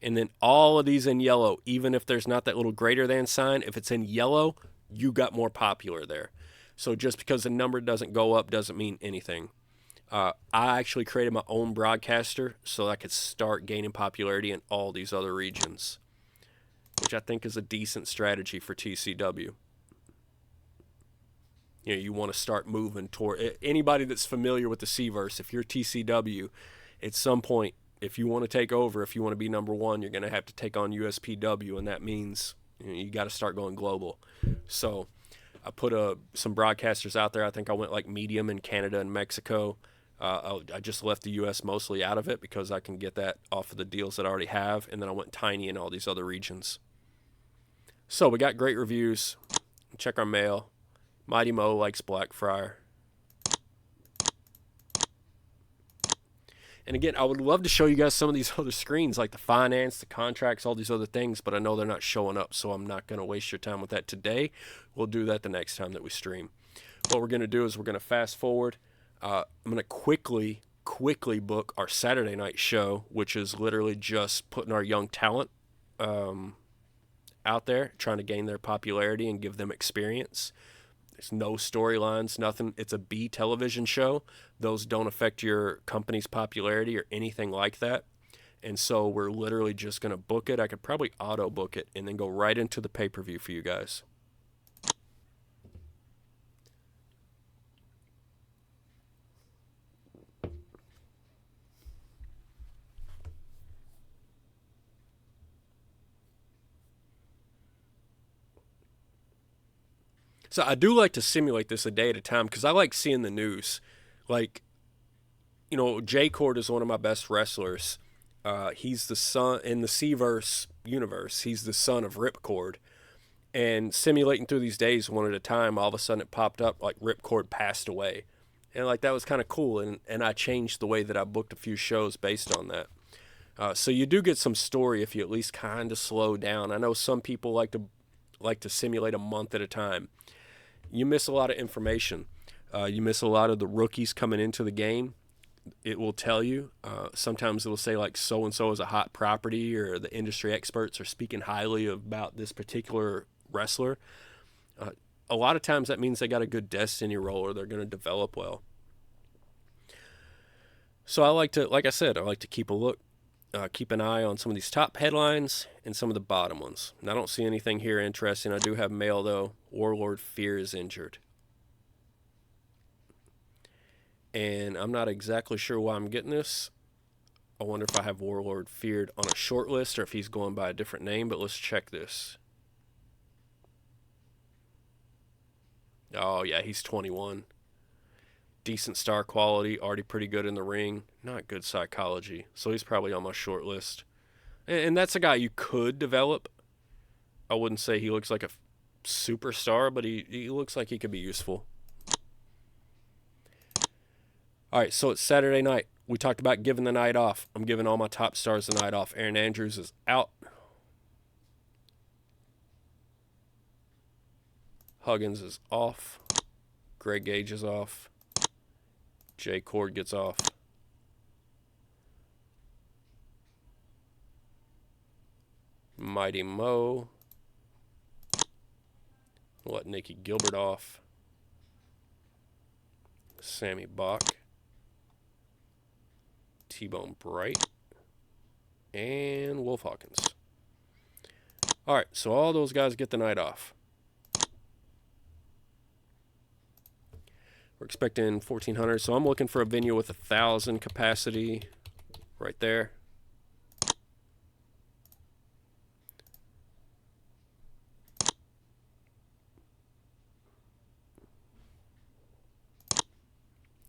And then all of these in yellow, even if there's not that little greater than sign, if it's in yellow, you got more popular there. So just because the number doesn't go up doesn't mean anything. I actually created my own broadcaster so I could start gaining popularity in all these other regions, which I think is a decent strategy for TCW. You know, you want to start moving toward anybody that's familiar with the C-verse. If you're TCW, at some point, if you want to take over, if you want to be number one, you're going to have to take on USPW, and that means you got to start going global. So I put some broadcasters out there. I think I went like medium in Canada and Mexico. I just left the U.S. mostly out of it because I can get that off of the deals that I already have, and then I went tiny in all these other regions. So we got great reviews. Check our mail. Mighty Mo likes Blackfriar. And again, I would love to show you guys some of these other screens, like the finance, the contracts, all these other things, but I know they're not showing up, so I'm not going to waste your time with that today. We'll do that the next time that we stream. What we're going to do is we're going to fast forward. I'm going to quickly book our Saturday night show, which is literally just putting our young talent out there, trying to gain their popularity and give them experience. There's no storylines, nothing. It's a B television show. Those don't affect your company's popularity or anything like that. And so we're literally just going to book it. I could probably auto book it and then go right into the pay-per-view for you guys. So I do like to simulate this a day at a time because I like seeing the news. Like, you know, J-Cord is one of my best wrestlers. He's the son, in the C-verse universe, he's the son of Ripcord. And simulating through these days one at a time, all of a sudden it popped up like Ripcord passed away. And like that was kind of cool. And I changed the way that I booked a few shows based on that. So you do get some story if you at least kind of slow down. I know some people like to simulate a month at a time. You miss a lot of information. You miss a lot of the rookies coming into the game. It will tell you. Sometimes it will say like so-and-so is a hot property, or the industry experts are speaking highly about this particular wrestler. A lot of times that means they got a good destiny role or they're going to develop well. So I like to keep a look. Keep an eye on some of these top headlines and some of the bottom ones. And I don't see anything here interesting. I do have mail, though. Warlord Fear is injured. And I'm not exactly sure why I'm getting this. I wonder if I have Warlord Feared on a short list or if he's going by a different name, but let's check this. Oh, yeah, he's 21. decent star quality, already pretty good in the ring, not good psychology. So he's probably on my short list. And that's a guy you could develop. I wouldn't say he looks like a superstar, but he looks like he could be useful. All right, so it's Saturday night. We talked about giving the night off. I'm giving all my top stars the night off. Aaron Andrews is out. Huggins is off. Greg Gage is off. Jay Cord gets off. Mighty Mo. Let Nikki Gilbert off. Sammy Bach. T-Bone Bright. And Wolf Hawkins. All right, so all those guys get the night off. We're expecting 1,400, so I'm looking for a venue with 1,000 capacity right there.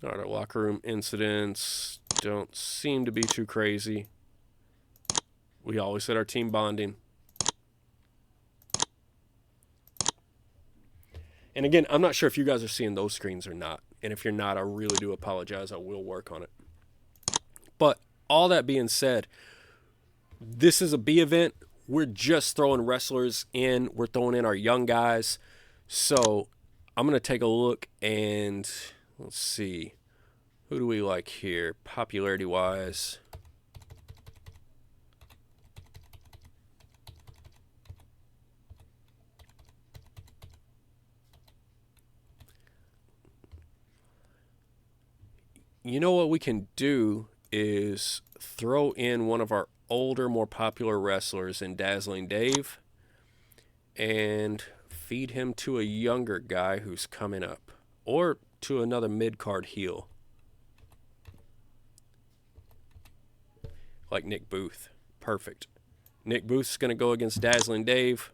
All right, our locker room incidents don't seem to be too crazy. We always said our team bonding. And again, I'm not sure if you guys are seeing those screens or not. And if you're not, I really do apologize. I will work on it. But all that being said, this is a B event. We're just throwing wrestlers in. We're throwing in our young guys. So I'm going to take a look and let's see. Who do we like here, popularity-wise? You know what we can do is throw in one of our older, more popular wrestlers in Dazzling Dave and feed him to a younger guy who's coming up, or to another mid-card heel like Nick Booth. Perfect. Nick Booth's going to go against Dazzling Dave.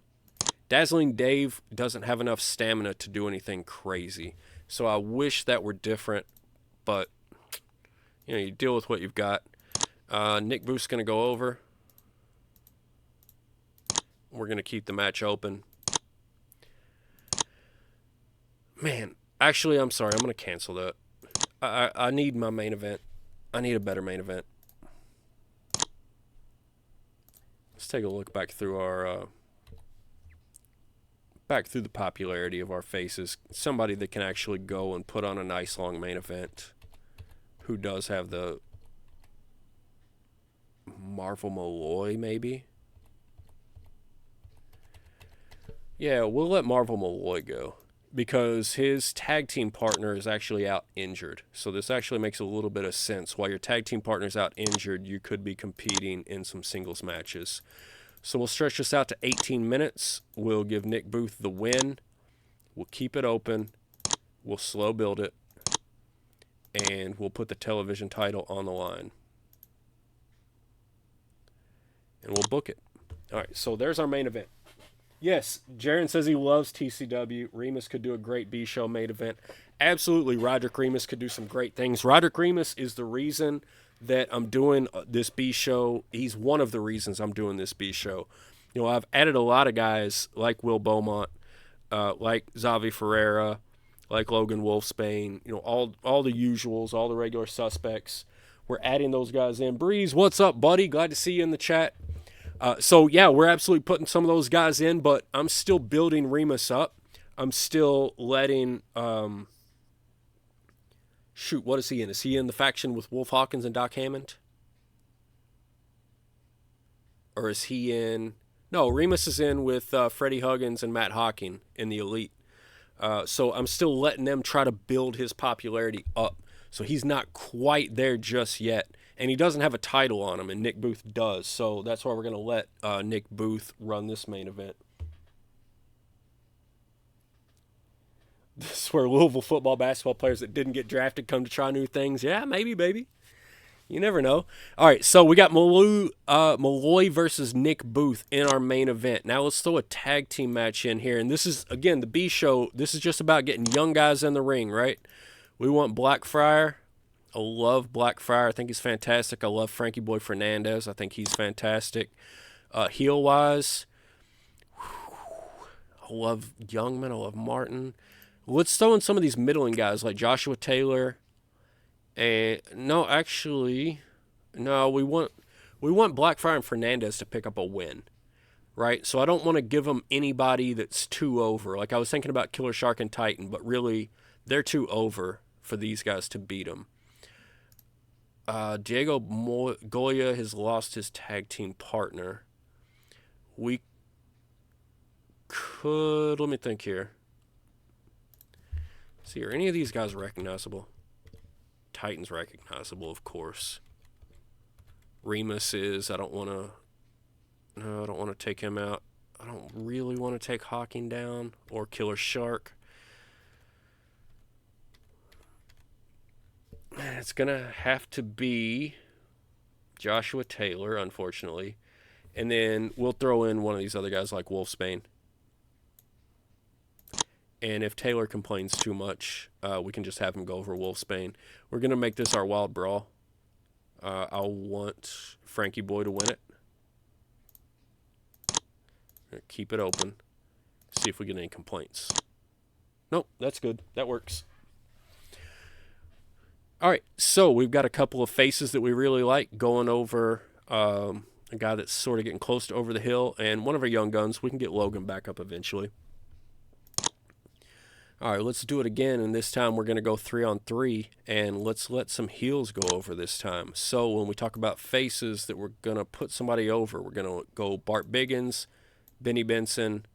Dazzling Dave doesn't have enough stamina to do anything crazy, so I wish that were different, but you know, you deal with what you've got. Nick Booth's going to go over. We're going to keep the match open. Man, actually, I'm sorry. I'm going to cancel that. I need my main event. I need a better main event. Let's take a look back through our the popularity of our faces. Somebody that can actually go and put on a nice long main event. Who does have the Marvel Malloy, maybe? Yeah, we'll let Marvel Malloy go because his tag team partner is actually out injured. So this actually makes a little bit of sense. While your tag team partner's out injured, you could be competing in some singles matches. So we'll stretch this out to 18 minutes. We'll give Nick Booth the win. We'll keep it open. We'll slow build it. And we'll put the television title on the line. And we'll book it. All right, so there's our main event. Yes, Jaron says he loves TCW. Remus could do a great B-show main event. Absolutely, Roderick Remus could do some great things. Roderick Remus is the reason that I'm doing this B-show. He's one of the reasons I'm doing this B-show. You know, I've added a lot of guys like Will Beaumont, like Xavi Ferreira, like Logan Wolfsbane, you know, all the usuals, all the regular suspects. We're adding those guys in. Breeze, what's up, buddy? Glad to see you in the chat. So, yeah, we're absolutely putting some of those guys in, but I'm still building Remus up. I'm still letting... shoot, what is he in? Is he in the faction with Wolf Hawkins and Doc Hammond? Or is he in... No, Remus is in with Freddie Huggins and Matt Hawking in the Elite. So I'm still letting them try to build his popularity up. So he's not quite there just yet. And he doesn't have a title on him, and Nick Booth does. So that's why we're going to let Nick Booth run this main event. This is where Louisville football, basketball players that didn't get drafted come to try new things. Yeah, maybe, baby. You never know. All right, so we got Malloy versus Nick Booth in our main event. Now let's throw a tag team match in here. And this is, again, the B show. This is just about getting young guys in the ring, right? We want Blackfriar. I love Blackfriar. I think he's fantastic. I love Frankie Boy Fernandez. I think he's fantastic. Heel-wise, I love Youngman. I love Martin. Let's throw in some of these middling guys like Joshua Taylor. And no, actually, no. We want Blackfriar and Fernandez to pick up a win, right? So I don't want to give them anybody that's too over. Like I was thinking about Killer Shark and Titan, but really they're too over for these guys to beat them. Diego Goya has lost his tag team partner. We could, let me think here. See, are any of these guys recognizable? Titan's recognizable, of course. Remus is. I don't want to take him out. I don't really want to take Hawking down or Killer Shark. It's going to have to be Joshua Taylor, unfortunately. And then we'll throw in one of these other guys like Wolfsbane. And if Taylor complains too much, we can just have him go over Wolfsbane. We're going to make this our wild brawl. I'll want Frankie Boy to win it. Keep it open. See if we get any complaints. Nope, that's good. That works. All right, so we've got a couple of faces that we really like going over a guy that's sort of getting close to over the hill, and one of our young guns. We can get Logan back up eventually. All right, let's do it again, and this time we're going to go 3-on-3, and let's let some heels go over this time. So when we talk about faces that we're going to put somebody over, we're going to go Bart Biggins, Benny Benson,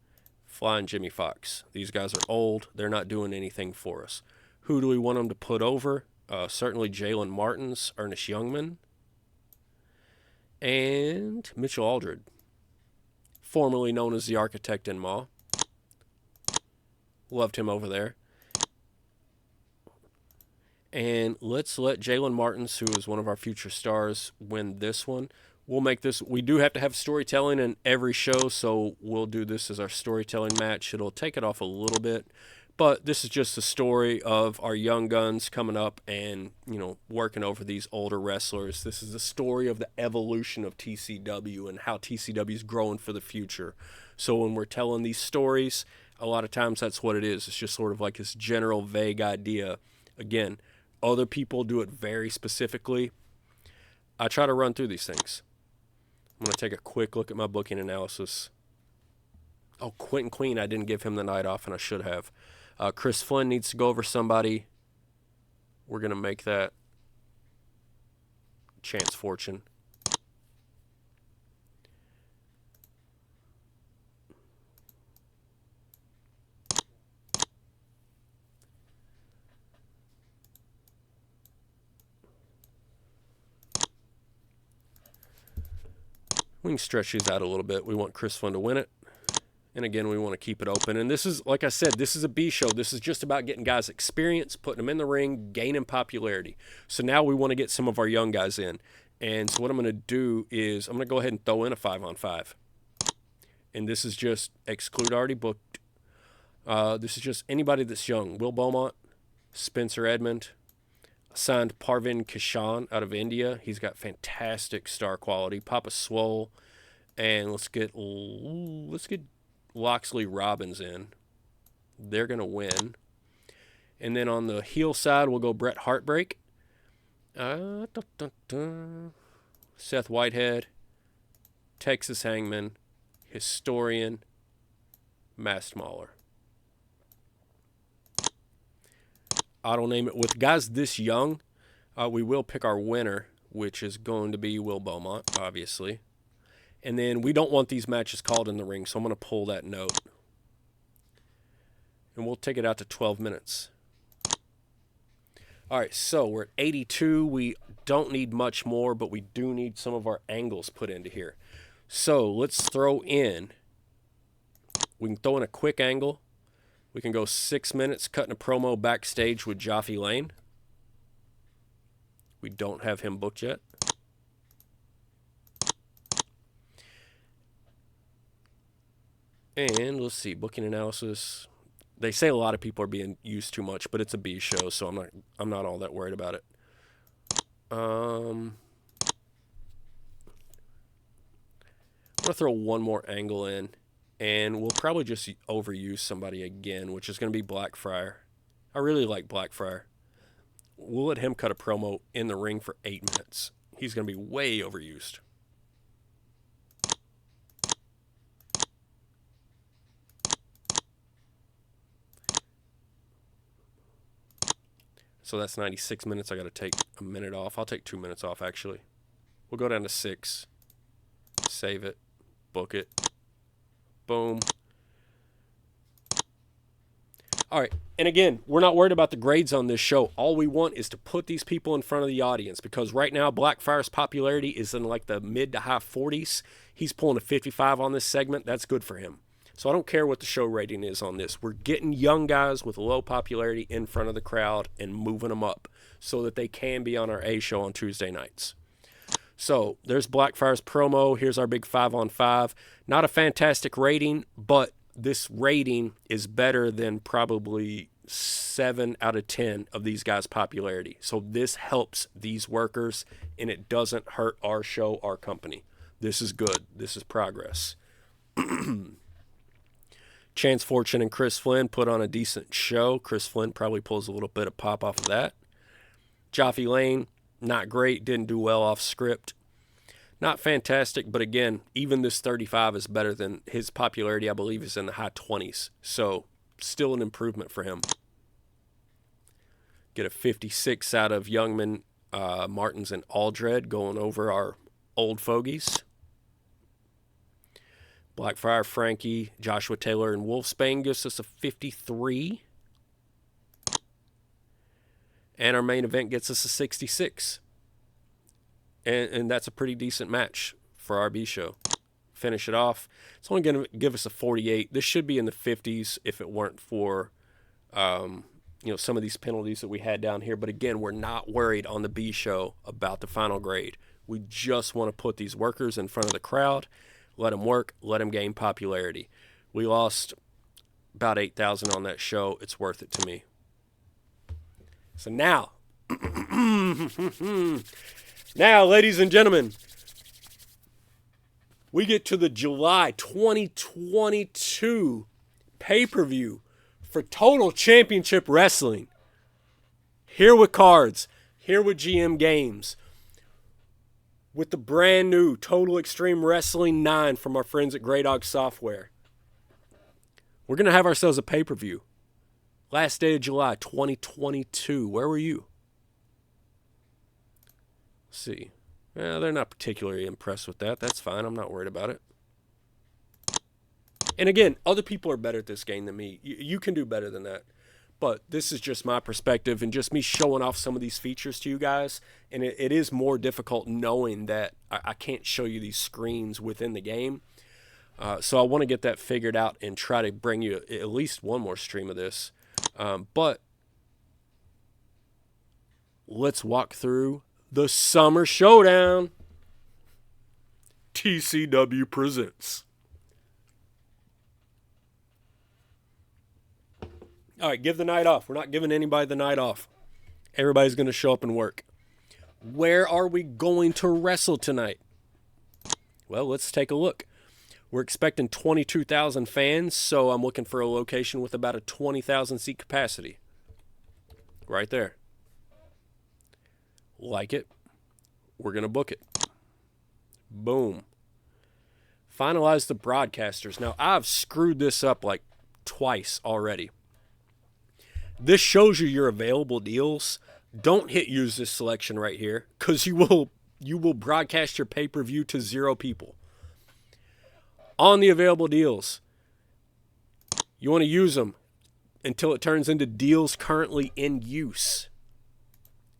Flying Jimmy Fox. These guys are old. They're not doing anything for us. Who do we want them to put over? Certainly Jalen Martins, Ernest Youngman, and Mitchell Aldred, formerly known as the Architect in Maw. Loved him over there. And let's let Jalen Martins, who is one of our future stars, win this one. We'll make this. We do have to have storytelling in every show, so we'll do this as our storytelling match. It'll take it off a little bit. But this is just the story of our young guns coming up and, working over these older wrestlers. This is the story of the evolution of TCW and how TCW is growing for the future. So when we're telling these stories, a lot of times that's what it is. It's just sort of like this general vague idea. Again, other people do it very specifically. I try to run through these things. I'm going to take a quick look at my booking analysis. Oh, Quentin Queen, I didn't give him the night off, and I should have. Chris Flynn needs to go over somebody. We're going to make that Chance Fortune. We can stretch these out a little bit. We want Chris Flynn to win it. And again, we want to keep it open. And this is, like I said, this is a B show. This is just about getting guys experience, putting them in the ring, gaining popularity. So now we want to get some of our young guys in. And so what I'm going to do is I'm going to go ahead and throw in a 5-on-5. And this is just exclude already booked. This is just anybody that's young. Will Beaumont, Spencer Edmond, signed Parvin Kishan out of India. He's got fantastic star quality. Papa Swole. And let's get Loxley Robbins in. They're going to win. And then on the heel side, we'll go Bret Heartbreak. Seth Whitehead. Texas Hangman. Historian. Masked Mauler. I'll name it. With guys this young, we will pick our winner, which is going to be Will Beaumont, obviously. And then we don't want these matches called in the ring, so I'm going to pull that note. And we'll take it out to 12 minutes. All right, so we're at 82. We don't need much more, but we do need some of our angles put into here. So let's throw in. We can throw in a quick angle. We can go 6 minutes cutting a promo backstage with Jaffe Lane. We don't have him booked yet. And let's see, booking analysis. They say a lot of people are being used too much, but it's a B show, so I'm not all that worried about it. I'm gonna throw one more angle in, and we'll probably just overuse somebody again, which is gonna be Blackfriar. I really like Blackfriar. We'll let him cut a promo in the ring for 8 minutes. He's gonna be way overused. So that's 96 minutes. I got to take a minute off. I'll take 2 minutes off, actually. We'll go down to 6. Save it. Book it. Boom. All right. And again, we're not worried about the grades on this show. All we want is to put these people in front of the audience, because right now Blackfire's popularity is in like the mid to high 40s. He's pulling a 55 on this segment. That's good for him. So I don't care what the show rating is on this. We're getting young guys with low popularity in front of the crowd and moving them up so that they can be on our A show on Tuesday nights. So there's Blackfire's promo. Here's our big 5-on-5. Not a fantastic rating, but this rating is better than probably 7 out of 10 of these guys' popularity. So this helps these workers, and it doesn't hurt our show, our company. This is good. This is progress. Chance Fortune and Chris Flynn put on a decent show. Chris Flynn probably pulls a little bit of pop off of that. Joffe Lane, not great, didn't do well off script. Not fantastic, but again, even this 35 is better than his popularity, I believe, is in the high 20s. So still an improvement for him. Get a 56 out of Youngman, Martins, and Aldred going over our old fogies. Blackfriar, Frankie, Joshua Taylor, and Wolfsbane gives us a 53. And our main event gets us a 66. And that's a pretty decent match for our B show. Finish it off. It's only going to give us a 48. This should be in the 50s if it weren't for some of these penalties that we had down here. But again, we're not worried on the B show about the final grade. We just want to put these workers in front of the crowd. Let them work. Let them gain popularity. We lost about 8,000 on that show. It's worth it to me. So now, ladies and gentlemen, we get to the July 2022 pay-per-view for Total Championship Wrestling. Here with cards. Here with GM Games. With the brand new Total Extreme Wrestling 9 from our friends at Grey Dog Software. We're going to have ourselves a pay-per-view. Last day of July 2022. Where were you? Let's see. Well, they're not particularly impressed with that. That's fine. I'm not worried about it. And again, other people are better at this game than me. You can do better than that. But this is just my perspective and just me showing off some of these features to you guys. And it is more difficult knowing that I can't show you these screens within the game. So I want to get that figured out and try to bring you at least one more stream of this. But let's walk through the Summer Showdown. TCW presents. All right, give the night off. We're not giving anybody the night off. Everybody's going to show up and work. Where are we going to wrestle tonight? Well, let's take a look. We're expecting 22,000 fans, so I'm looking for a location with about a 20,000 seat capacity. Right there. Like it. We're going to book it. Boom. Finalize the broadcasters. Now, I've screwed this up like twice already. This shows you your available deals. Don't hit use this selection right here, because you will broadcast your pay-per-view to 0 people. On the available deals, you want to use them until it turns into deals currently in use.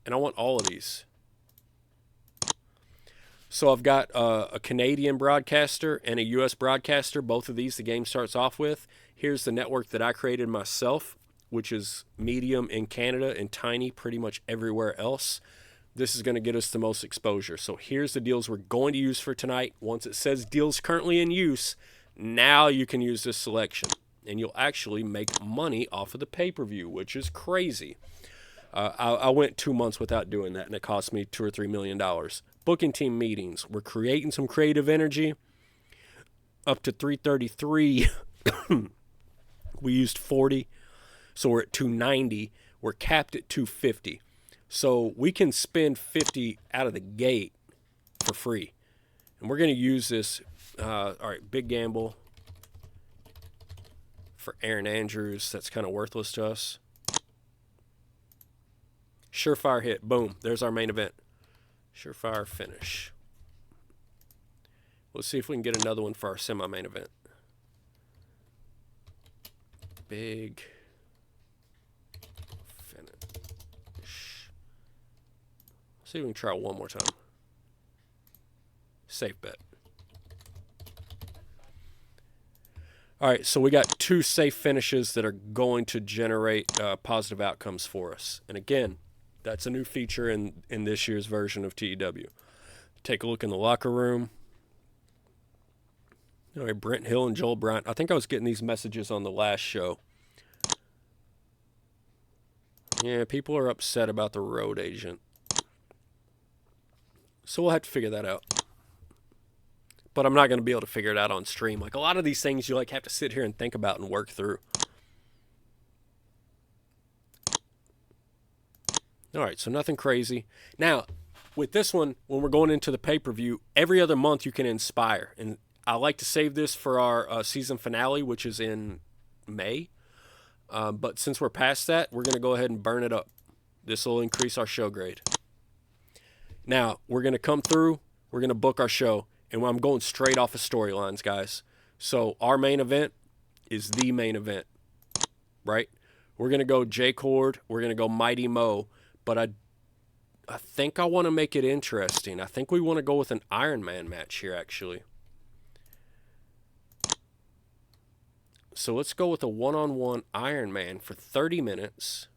And I want all of these. So I've got a Canadian broadcaster and a U.S. broadcaster. Both of these the game starts off with. Here's the network that I created myself, which is medium in Canada and tiny pretty much everywhere else. This is going to get us the most exposure. So here's the deals we're going to use for tonight. Once it says deals currently in use, now you can use this selection. and you'll actually make money off of the pay-per-view, which is crazy. I went 2 months without doing that, and it cost me $2 or $3 million. Booking team meetings. We're creating some creative energy. Up to 333. We used 40, so we're at 290. We're capped at 250. So we can spend 50 out of the gate for free. And we're going to use this. All right, big gamble for Aaron Andrews. That's kind of worthless to us. Surefire hit. Boom. There's our main event. Surefire finish. Let's see if we can get another one for our semi-main event. Big finish. See if we can try one more time. Safe bet. All right, so we got 2 safe finishes that are going to generate positive outcomes for us. And again, that's a new feature in this year's version of TEW. Take a look in the locker room. All right, Brent Hill and Joel Bryant. I think I was getting these messages on the last show. Yeah, people are upset about the road agent. So we'll have to figure that out. But I'm not going to be able to figure it out on stream. Like, a lot of these things you have to sit here and think about and work through. All right, so nothing crazy. Now, with this one, when we're going into the pay-per-view, every other month you can inspire. And I like to save this for our season finale, which is in May. But since we're past that, we're going to go ahead and burn it up. This will increase our show grade. Now, we're going to come through. We're going to book our show. And I'm going straight off of storylines, guys. So our main event is the main event, right? We're going to go J-Cord. We're going to go Mighty Mo. But I think I want to make it interesting. I think we want to go with an Iron Man match here, actually. So let's go with a one-on-one Iron Man for 30 minutes.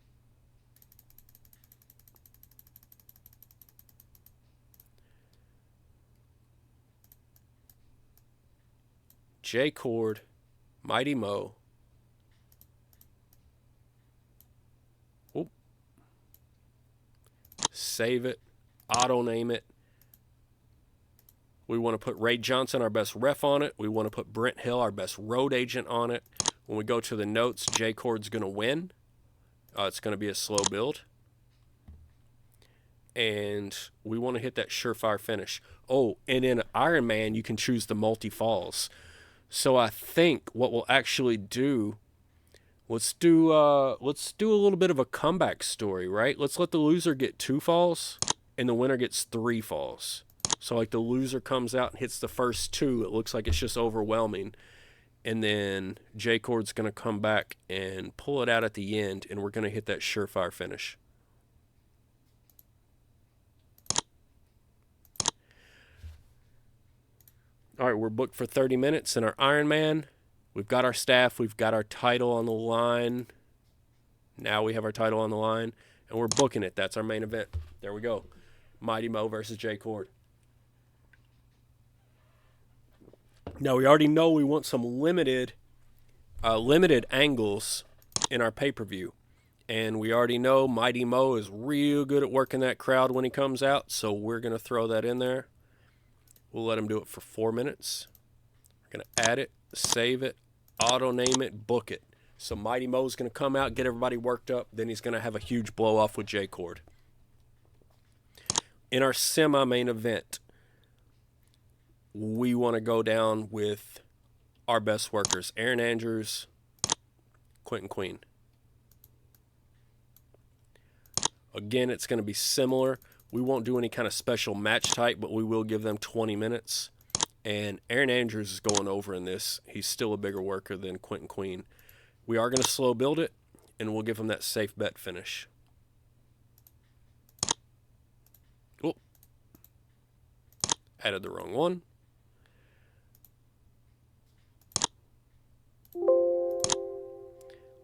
J-Cord, Mighty Mo. Oop. Save it. Auto name it. We want to put Ray Johnson, our best ref, on it. We want to put Brent Hill, our best road agent, on it. When we go to the notes, J-Cord's going to win. It's going to be a slow build. And we want to hit that surefire finish. Oh, and in Iron Man, you can choose the multi-falls. So I think what we'll actually do, let's do a little bit of a comeback story, right? Let's let the loser get 2 falls, and the winner gets 3 falls. So like the loser comes out and hits the first 2. It looks like it's just overwhelming. And then J-Cord's going to come back and pull it out at the end, and we're going to hit that surefire finish. All right, we're booked for 30 minutes in our Iron Man. We've got our staff. We've got our title on the line. Now we have our title on the line, and we're booking it. That's our main event. There we go. Mighty Mo versus J-Cord. Now, we already know we want some limited angles in our pay-per-view. And we already know Mighty Mo is real good at working that crowd when he comes out, so we're going to throw that in there. We'll let him do it for 4 minutes. We're going to add it, save it, auto-name it, book it. So Mighty Mo's going to come out, get everybody worked up, then he's going to have a huge blow-off with J-Cord. In our semi-main event, we want to go down with our best workers, Aaron Andrews, Quentin Queen. Again, it's going to be similar. We won't do any kind of special match type, but we will give them 20 minutes. And Aaron Andrews is going over in this. He's still a bigger worker than Quentin Queen. We are going to slow build it, and we'll give him that safe bet finish. Oh, added the wrong one.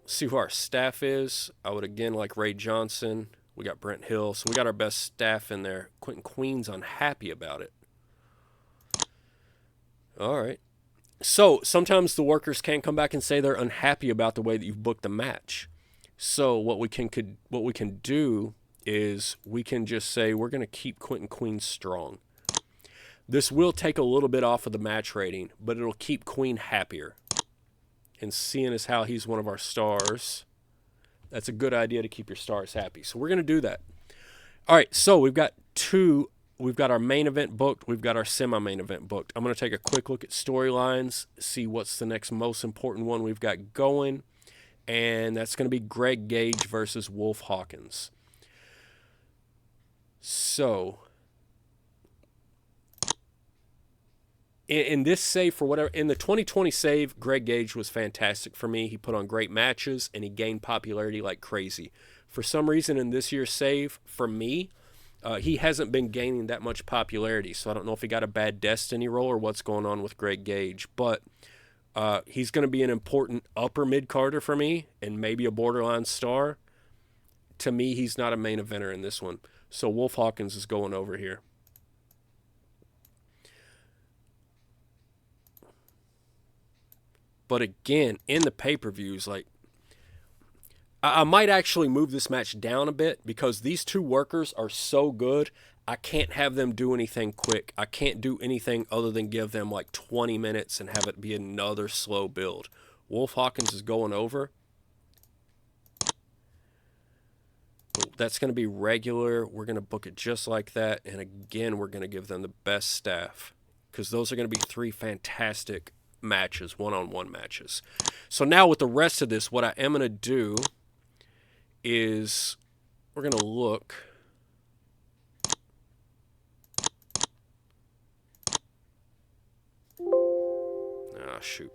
See who our staff is. I would again like Ray Johnson. We got Brent Hill. So we got our best staff in there. Quentin Queen's unhappy about it. All right. So sometimes the workers can come back and say they're unhappy about the way that you've booked the match. So what we can do is we can just say we're going to keep Quentin Queen strong. This will take a little bit off of the match rating, but it'll keep Queen happier. And seeing as how he's one of our stars, that's a good idea to keep your stars happy. So we're going to do that. All right, so we've got our main event booked. We've got our semi-main event booked. I'm going to take a quick look at storylines, see what's the next most important one we've got going. And that's going to be Greg Gage versus Wolf Hawkins. So, in this save, for whatever, in the 2020 save, Greg Gage was fantastic for me. He put on great matches, and he gained popularity like crazy. For some reason, in this year's save, for me, he hasn't been gaining that much popularity. So I don't know if he got a bad Destiny role or what's going on with Greg Gage. But he's going to be an important upper mid-carder for me and maybe a borderline star. To me, he's not a main eventer in this one. So Wolf Hawkins is going over here. But again, in the pay-per-views, like, I might actually move this match down a bit because these two workers are so good. I can't have them do anything quick. I can't do anything other than give them like 20 minutes and have it be another slow build. Wolf Hawkins is going over. That's going to be regular. We're going to book it just like that. And again, we're going to give them the best staff because those are going to be three fantastic matches, one-on-one matches. So now with the rest of this, what I am going to do is we're going to look. Ah, shoot.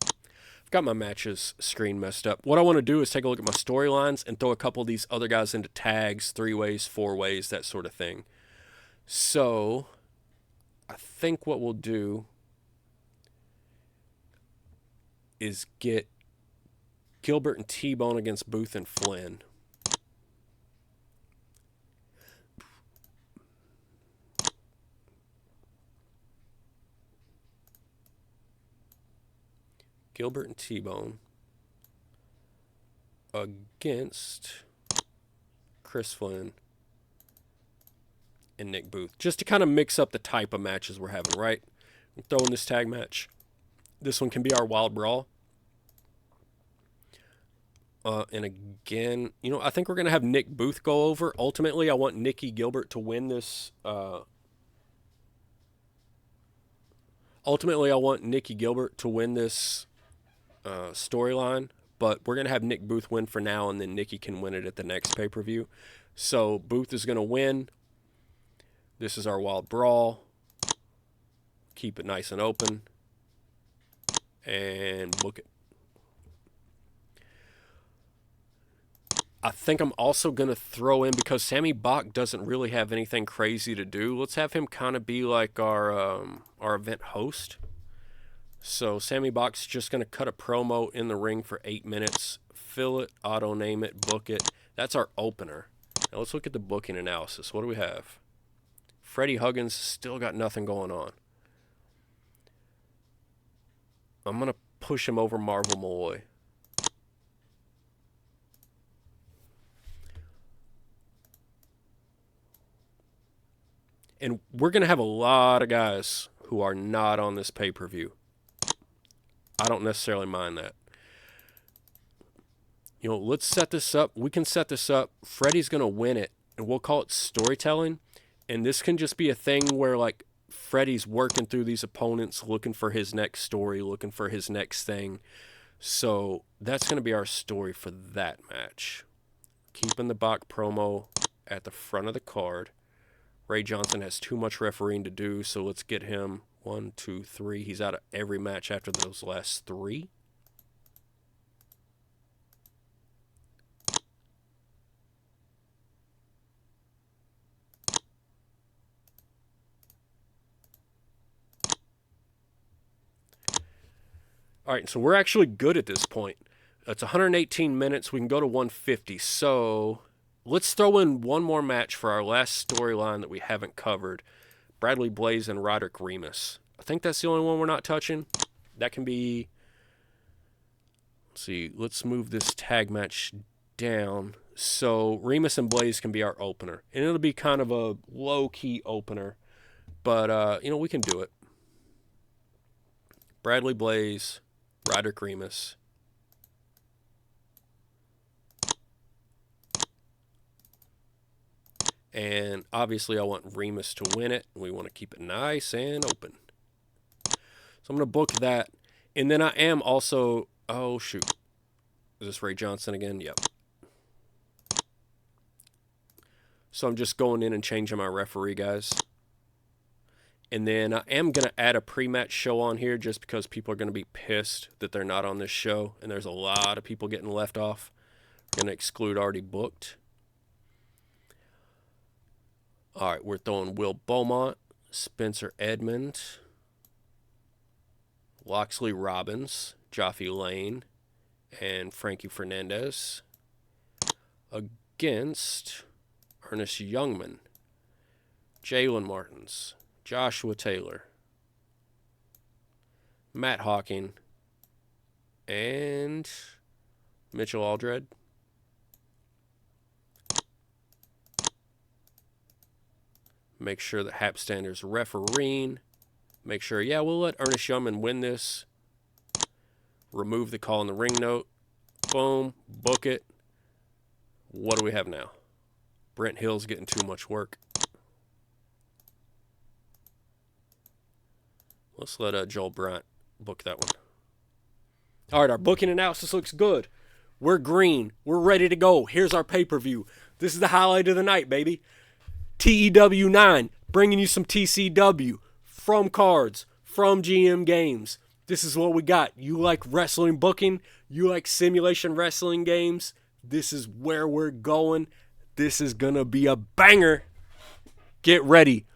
I've got my matches screen messed up. What I want to do is take a look at my storylines and throw a couple of these other guys into tags, 3-ways, 4-ways, that sort of thing. So I think what we'll do is get Gilbert and T-Bone against Booth and Flynn. Gilbert and T-Bone against Chris Flynn and Nick Booth. Just to kind of mix up the type of matches we're having, right? I'm throwing this tag match. This one can be our Wild Brawl. And again, you know, I think we're going to have Nick Booth go over. Ultimately, I want Nikki Gilbert to win this. Storyline. But we're going to have Nick Booth win for now, and then Nikki can win it at the next pay-per-view. So Booth is going to win. This is our Wild Brawl. Keep it nice and open. And book it. I think I'm also going to throw in, because Sammy Bach doesn't really have anything crazy to do, let's have him kind of be like our event host. So Sammy Bach's just going to cut a promo in the ring for 8 minutes, fill it, auto-name it, book it. That's our opener. Now let's look at the booking analysis. What do we have? Freddie Huggins still got nothing going on. I'm going to push him over Marvel Malloy. And we're going to have a lot of guys who are not on this pay-per-view. I don't necessarily mind that. You know, let's set this up. We can set this up. Freddie's going to win it, and we'll call it storytelling. And this can just be a thing where, like, Freddie's working through these opponents, looking for his next story, looking for his next thing. So that's going to be our story for that match. Keeping the Bach promo at the front of the card. Ray Johnson has too much refereeing to do, so let's get him 1, 2, 3. He's out of every match after those last 3. All right, so we're actually good at this point. It's 118 minutes. We can go to 150. So let's throw in one more match for our last storyline that we haven't covered. Bradley Blaze and Roderick Remus. I think that's the only one we're not touching. That can be... Let's see. Let's move this tag match down. So Remus and Blaze can be our opener. And it'll be kind of a low-key opener. But, you know, we can do it. Bradley Blaze, Ryder Remus. And obviously I want Remus to win it. We want to keep it nice and open. So I'm going to book that. And then I am also... Oh, shoot. Is this Ray Johnson again? Yep. So I'm just going in and changing my referee, guys. And then I am going to add a pre-match show on here just because people are going to be pissed that they're not on this show. And there's a lot of people getting left off. I'm going to exclude already booked. All right, we're throwing Will Beaumont, Spencer Edmond, Loxley Robbins, Jaffe Lane, and Frankie Fernandez against Ernest Youngman, Jalen Martins, Joshua Taylor, Matt Hawking, and Mitchell Aldred. Make sure that Hapstander's refereeing. Make sure, yeah, we'll let Ernest Youngman win this. Remove the call in the ring note. Boom. Book it. What do we have now? Brent Hill's getting too much work. Let's let Joel Bryant book that one. All right, our booking analysis looks good. We're green. We're ready to go. Here's our pay-per-view. This is the highlight of the night, baby. TEW 9, bringing you some TCW from Cards, from GM Games. This is what we got. You like wrestling booking? You like simulation wrestling games? This is where we're going. This is going to be a banger. Get ready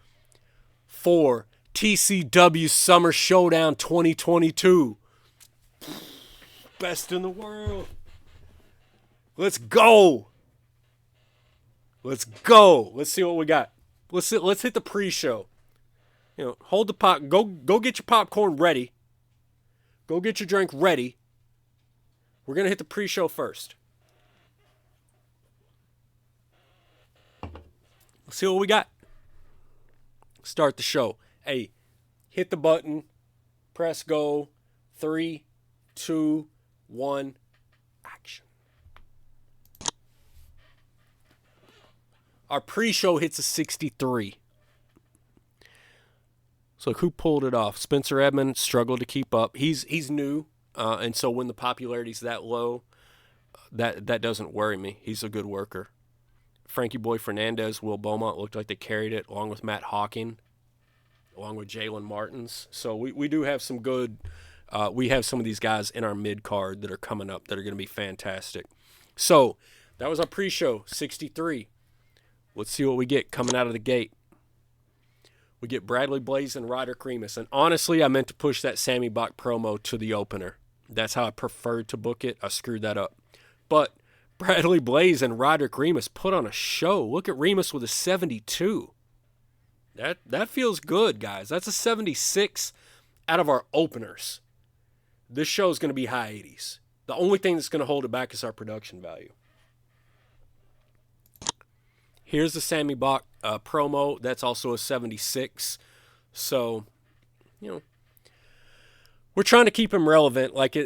for TCW Summer Showdown 2022. Best in the world. Let's go. Let's go. Let's see what we got. Let's hit the pre-show. You know, hold the pop. Go get your popcorn ready. Go get your drink ready. We're gonna hit the pre-show first. Let's see what we got. Start the show. Hey, hit the button. Press go. 3, 2, 1. Action. Our pre-show hits a 63. So who pulled it off? Spencer Edmond struggled to keep up. He's new, and so when the popularity's that low, that doesn't worry me. He's a good worker. Frankie Boy Fernandez, Will Beaumont looked like they carried it, along with Matt Hawking, along with Jalen Martins. So we do have some good. We have some of these guys in our mid card that are coming up that are going to be fantastic. So that was our pre-show 63. Let's see what we get coming out of the gate. We get Bradley Blaze and Ryder Remus. And honestly, I meant to push that Sammy Bach promo to the opener. That's how I preferred to book it. I screwed that up. But Bradley Blaze and Ryder Remus put on a show. Look at Remus with a 72. That feels good, guys. That's a 76 out of our openers. This show is going to be high 80s. The only thing that's going to hold it back is our production value. Here's the Sammy Bach promo. That's also a 76. So, you know, we're trying to keep him relevant. Like,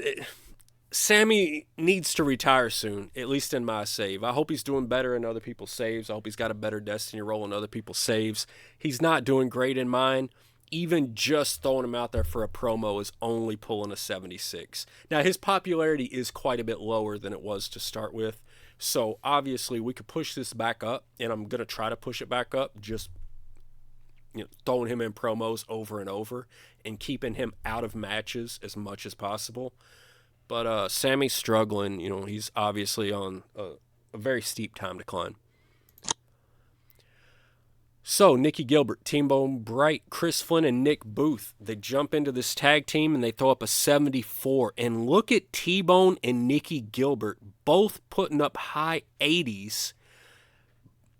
Sammy needs to retire soon, at least in my save. I hope he's doing better in other people's saves. I hope he's got a better destiny role in other people's saves. He's not doing great in mine. Even just throwing him out there for a promo is only pulling a 76. Now, his popularity is quite a bit lower than it was to start with. So, obviously, we could push this back up, and I'm going to try to push it back up, just throwing him in promos over and over and keeping him out of matches as much as possible. But Sammy's struggling. He's obviously on a very steep time decline. So, Nikki Gilbert, T-Bone Bright, Chris Flynn, and Nick Booth, they jump into this tag team and they throw up a 74. And look at T-Bone and Nikki Gilbert, both putting up high 80s.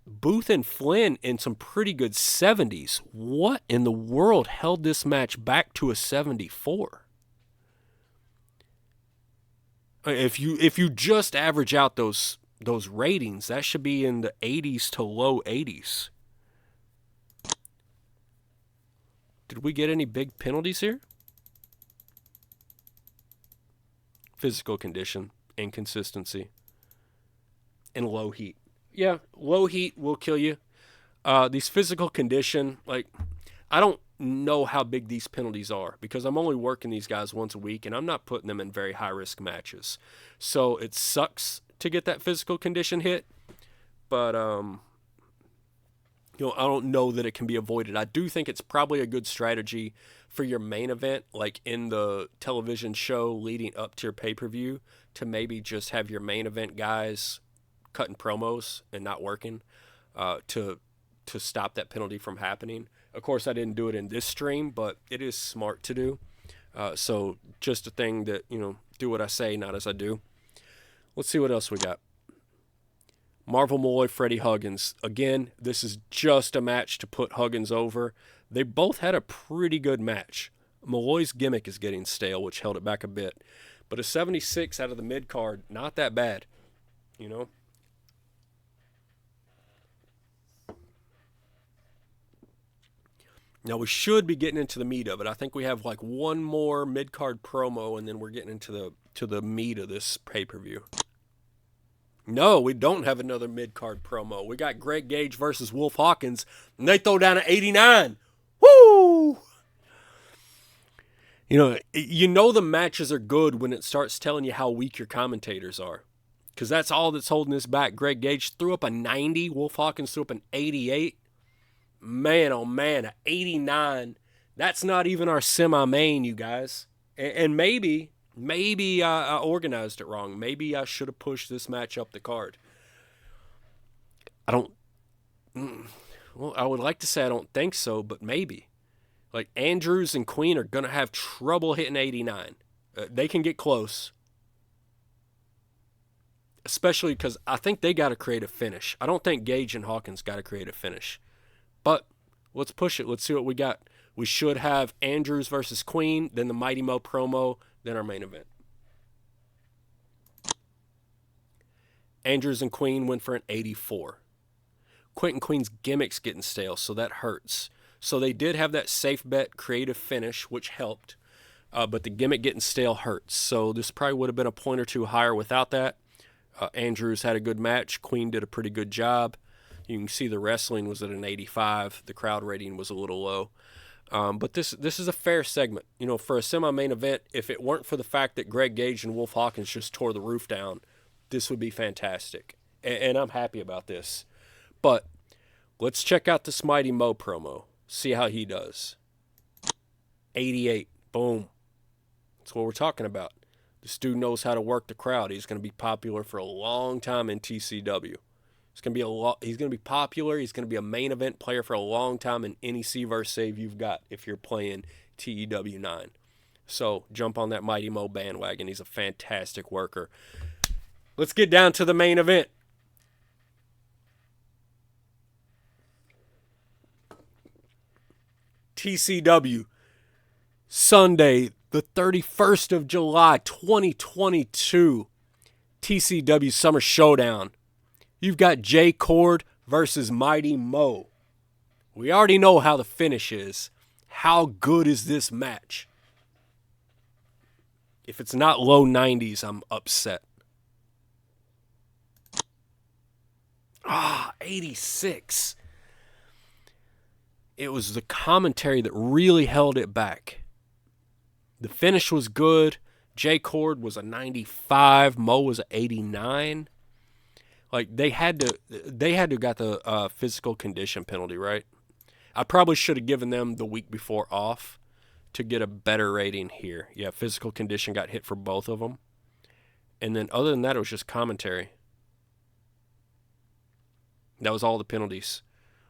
Booth and Flynn in some pretty good 70s. What in the world held this match back to a 74? If you just average out those ratings, that should be in the 80s to low 80s. Did we get any big penalties here? Physical condition, inconsistency, and low heat. Yeah, low heat will kill you. These physical condition, like, I don't know how big these penalties are because I'm only working these guys once a week and I'm not putting them in very high risk matches. So it sucks to get that physical condition hit, but I don't know that it can be avoided. I do think it's probably a good strategy for your main event, like in the television show leading up to your pay-per-view, to maybe just have your main event guys cutting promos and not working to stop that penalty from happening. Of course, I didn't do it in this stream, but it is smart to do. So just a thing that, do what I say, not as I do. Let's see what else we got. Marvel Malloy, Freddie Huggins. Again, this is just a match to put Huggins over. They both had a pretty good match. Malloy's gimmick is getting stale, which held it back a bit. But a 76 out of the mid-card, not that bad, Now, we should be getting into the meat of it. I think we have like one more mid-card promo, and then we're getting into the meat of this pay-per-view. No, we don't have another mid-card promo. We got Greg Gage versus Wolf Hawkins, and they throw down an 89. Woo! The matches are good when it starts telling you how weak your commentators are. Because that's all that's holding us back. Greg Gage threw up a 90. Wolf Hawkins threw up an 88. Man, oh man, an 89. That's not even our semi-main, you guys. And maybe I organized it wrong. Maybe I should have pushed this match up the card. I would like to say I don't think so, but maybe. Like, Andrews and Queen are going to have trouble hitting 89. They can get close. Especially because I think they got to create a finish. I don't think Gage and Hawkins got to create a finish. But let's push it. Let's see what we got. We should have Andrews versus Queen, then the Mighty Mo promo, then our main event. Andrews and Queen went for an 84. Quentin Queen's gimmick's getting stale, so that hurts. So they did have that safe bet creative finish, which helped. But the gimmick getting stale hurts. So this probably would have been a point or two higher without that. Andrews had a good match. Queen did a pretty good job. You can see the wrestling was at an 85. The crowd rating was a little low. But this is a fair segment. For a semi-main event, if it weren't for the fact that Greg Gage and Wolf Hawkins just tore the roof down, this would be fantastic. And I'm happy about this. But let's check out this Mighty Mo promo. See how he does. 88. Boom. That's what we're talking about. This dude knows how to work the crowd. He's going to be popular for a long time in TCW. He's going to be popular. He's going to be a main event player for a long time in any C-verse save you've got if you're playing TEW 9. So jump on that Mighty Mo bandwagon. He's a fantastic worker. Let's get down to the main event. TCW, Sunday, the 31st of July, 2022. TCW Summer Showdown. You've got Jay Cord versus Mighty Mo. We already know how the finish is. How good is this match? If it's not low 90s, I'm upset. 86. It was the commentary that really held it back. The finish was good. Jay Cord was a 95. Mo was an 89. Like, they had to got the physical condition penalty, right? I probably should have given them the week before off to get a better rating here. Yeah, physical condition got hit for both of them. And then other than that, it was just commentary. That was all the penalties.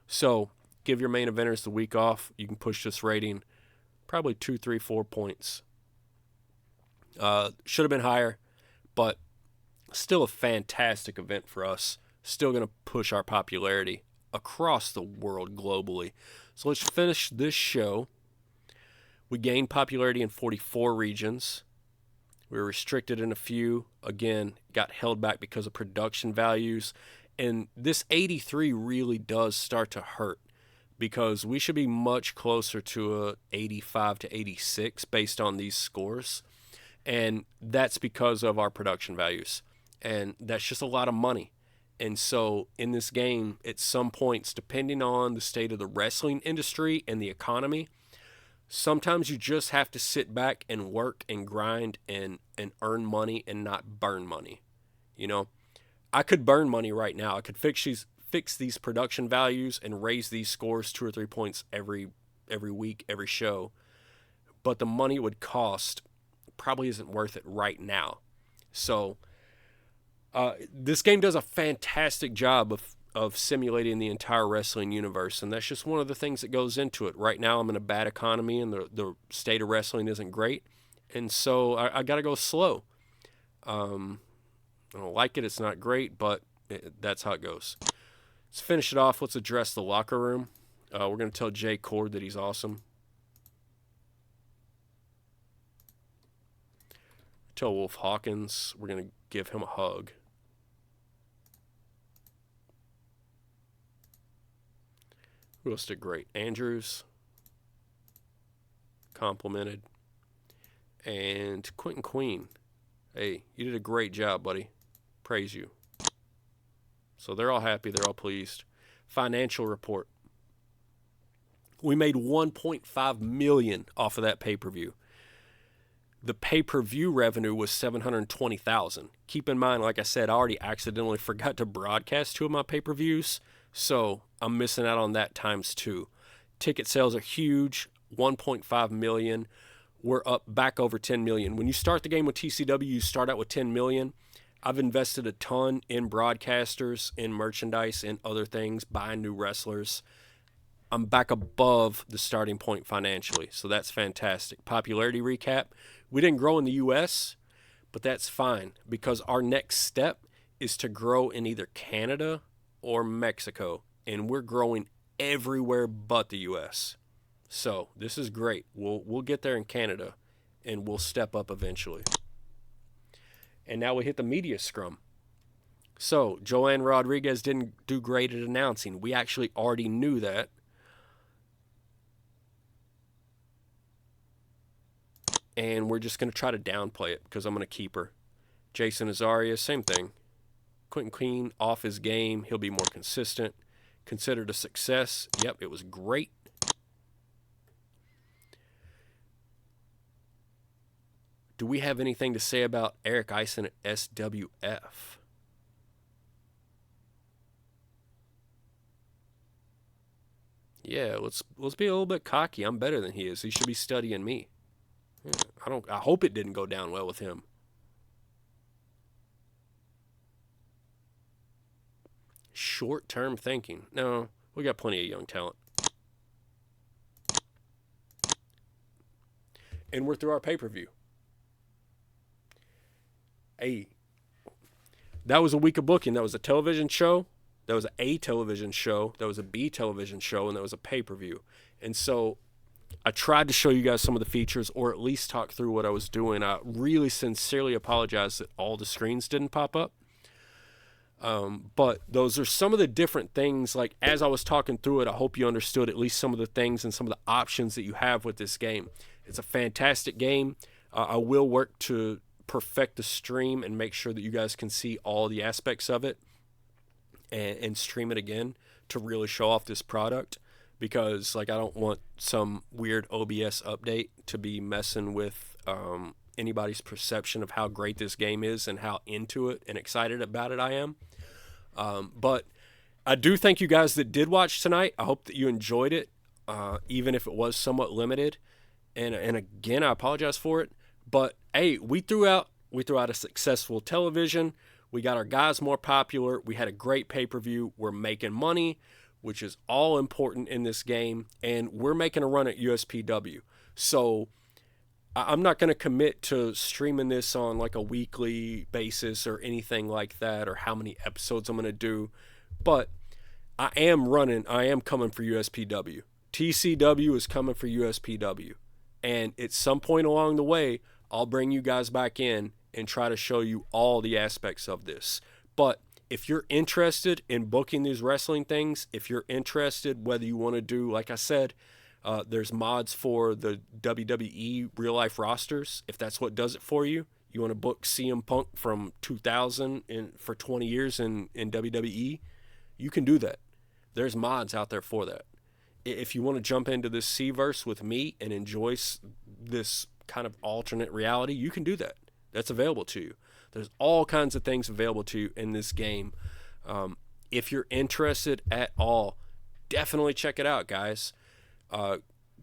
So, give your main eventers the week off. You can push this rating probably 2, 3, 4 points. Should have been higher, but still a fantastic event for us. Still going to push our popularity. across the world globally. So let's finish this show. We gained popularity in 44 regions. We were restricted in a few. Again, got held back because of production values. And this 83 really does start to hurt because we should be much closer to a 85 to 86 based on these scores. And that's because of our production values. And that's just a lot of money. And so in this game, at some points, depending on the state of the wrestling industry and the economy, sometimes you just have to sit back and work and grind and earn money and not burn money. You know, I could burn money right now. I could fix these production values and raise these scores 2 or 3 points every week, every show. But the money it would cost probably isn't worth it right now. So this game does a fantastic job of simulating the entire wrestling universe, and that's just one of the things that goes into it. Right now I'm in a bad economy and the state of wrestling isn't great, and so I got to go slow. I don't like it. It's not great, but that's how it goes. Let's finish it off. Let's address the locker room. We're going to tell Jay Cord that he's awesome. Tell Wolf Hawkins we're going to give him a hug. Who else did great? Andrews. Complimented. And Quentin Queen. Hey, you did a great job, buddy. Praise you. So they're all happy. They're all pleased. Financial report. We made $1.5 million off of that pay-per-view. The pay-per-view revenue was $720,000. Keep in mind, like I said, I already accidentally forgot to broadcast 2 of my pay-per-views, so I'm missing out on that times 2. Ticket sales are huge, 1.5 million. We're up back over 10 million. When you start the game with TCW, you start out with 10 million. I've invested a ton in broadcasters, in merchandise, and other things, buying new wrestlers. I'm back above the starting point financially, so that's fantastic. Popularity recap. We didn't grow in the U.S., but that's fine because our next step is to grow in either Canada or Mexico, and we're growing everywhere but the U.S. So this is great. We'll get there in Canada, and we'll step up eventually. And now we hit the media scrum. So Joanne Rodriguez didn't do great at announcing. We actually already knew that. And we're just going to try to downplay it because I'm going to keep her. Jason Azaria, same thing. Quentin Queen, off his game. He'll be more consistent. Considered a success. Yep, it was great. Do we have anything to say about Eric Eisen at SWF? Yeah, let's be a little bit cocky. I'm better than he is. He should be studying me. Yeah, I hope it didn't go down well with him. Short-term thinking. No, we got plenty of young talent. And we're through our pay-per-view. Hey, that was a week of booking. That was a television show. That was a television show. That was a B television show. And that was a pay-per-view. And so I tried to show you guys some of the features or at least talk through what I was doing. I really sincerely apologize that all the screens didn't pop up. But those are some of the different things. Like as I was talking through it, I hope you understood at least some of the things and some of the options that you have with this game. It's a fantastic game. I will work to perfect the stream and make sure that you guys can see all the aspects of it and stream it again to really show off this product. Because like I don't want some weird OBS update to be messing with anybody's perception of how great this game is and how into it and excited about it I am. But I do thank you guys that did watch tonight. I hope that you enjoyed it, even if it was somewhat limited. And again, I apologize for it. But hey, we threw out a successful television. We got our guys more popular. We had a great pay-per-view. We're making money, which is all important in this game, and we're making a run at USPW. So I'm not going to commit to streaming this on like a weekly basis or anything like that, or how many episodes I'm going to do. But I am coming for USPW. TCW is coming for USPW. And at some point along the way, I'll bring you guys back in and try to show you all the aspects of this. But if you're interested in booking these wrestling things, if you're interested, whether you want to do, like I said, there's mods for the WWE real life rosters. If that's what does it for you, you want to book CM Punk from 2000 for 20 years in WWE, you can do that. There's mods out there for that. If you want to jump into this C-verse with me and enjoy this kind of alternate reality, you can do that. That's available to you. There's all kinds of things available to you in this game. If you're interested at all, definitely check it out, guys.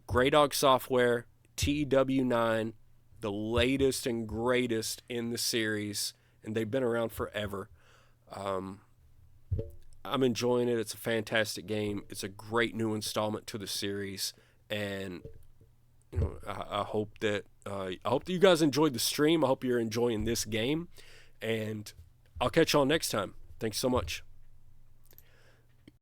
Grey Dog Software, TEW IX, the latest and greatest in the series, and they've been around forever. I'm enjoying it. It's a fantastic game. It's a great new installment to the series, and I hope that you guys enjoyed the stream. I hope you're enjoying this game, and I'll catch y'all next time. Thanks so much.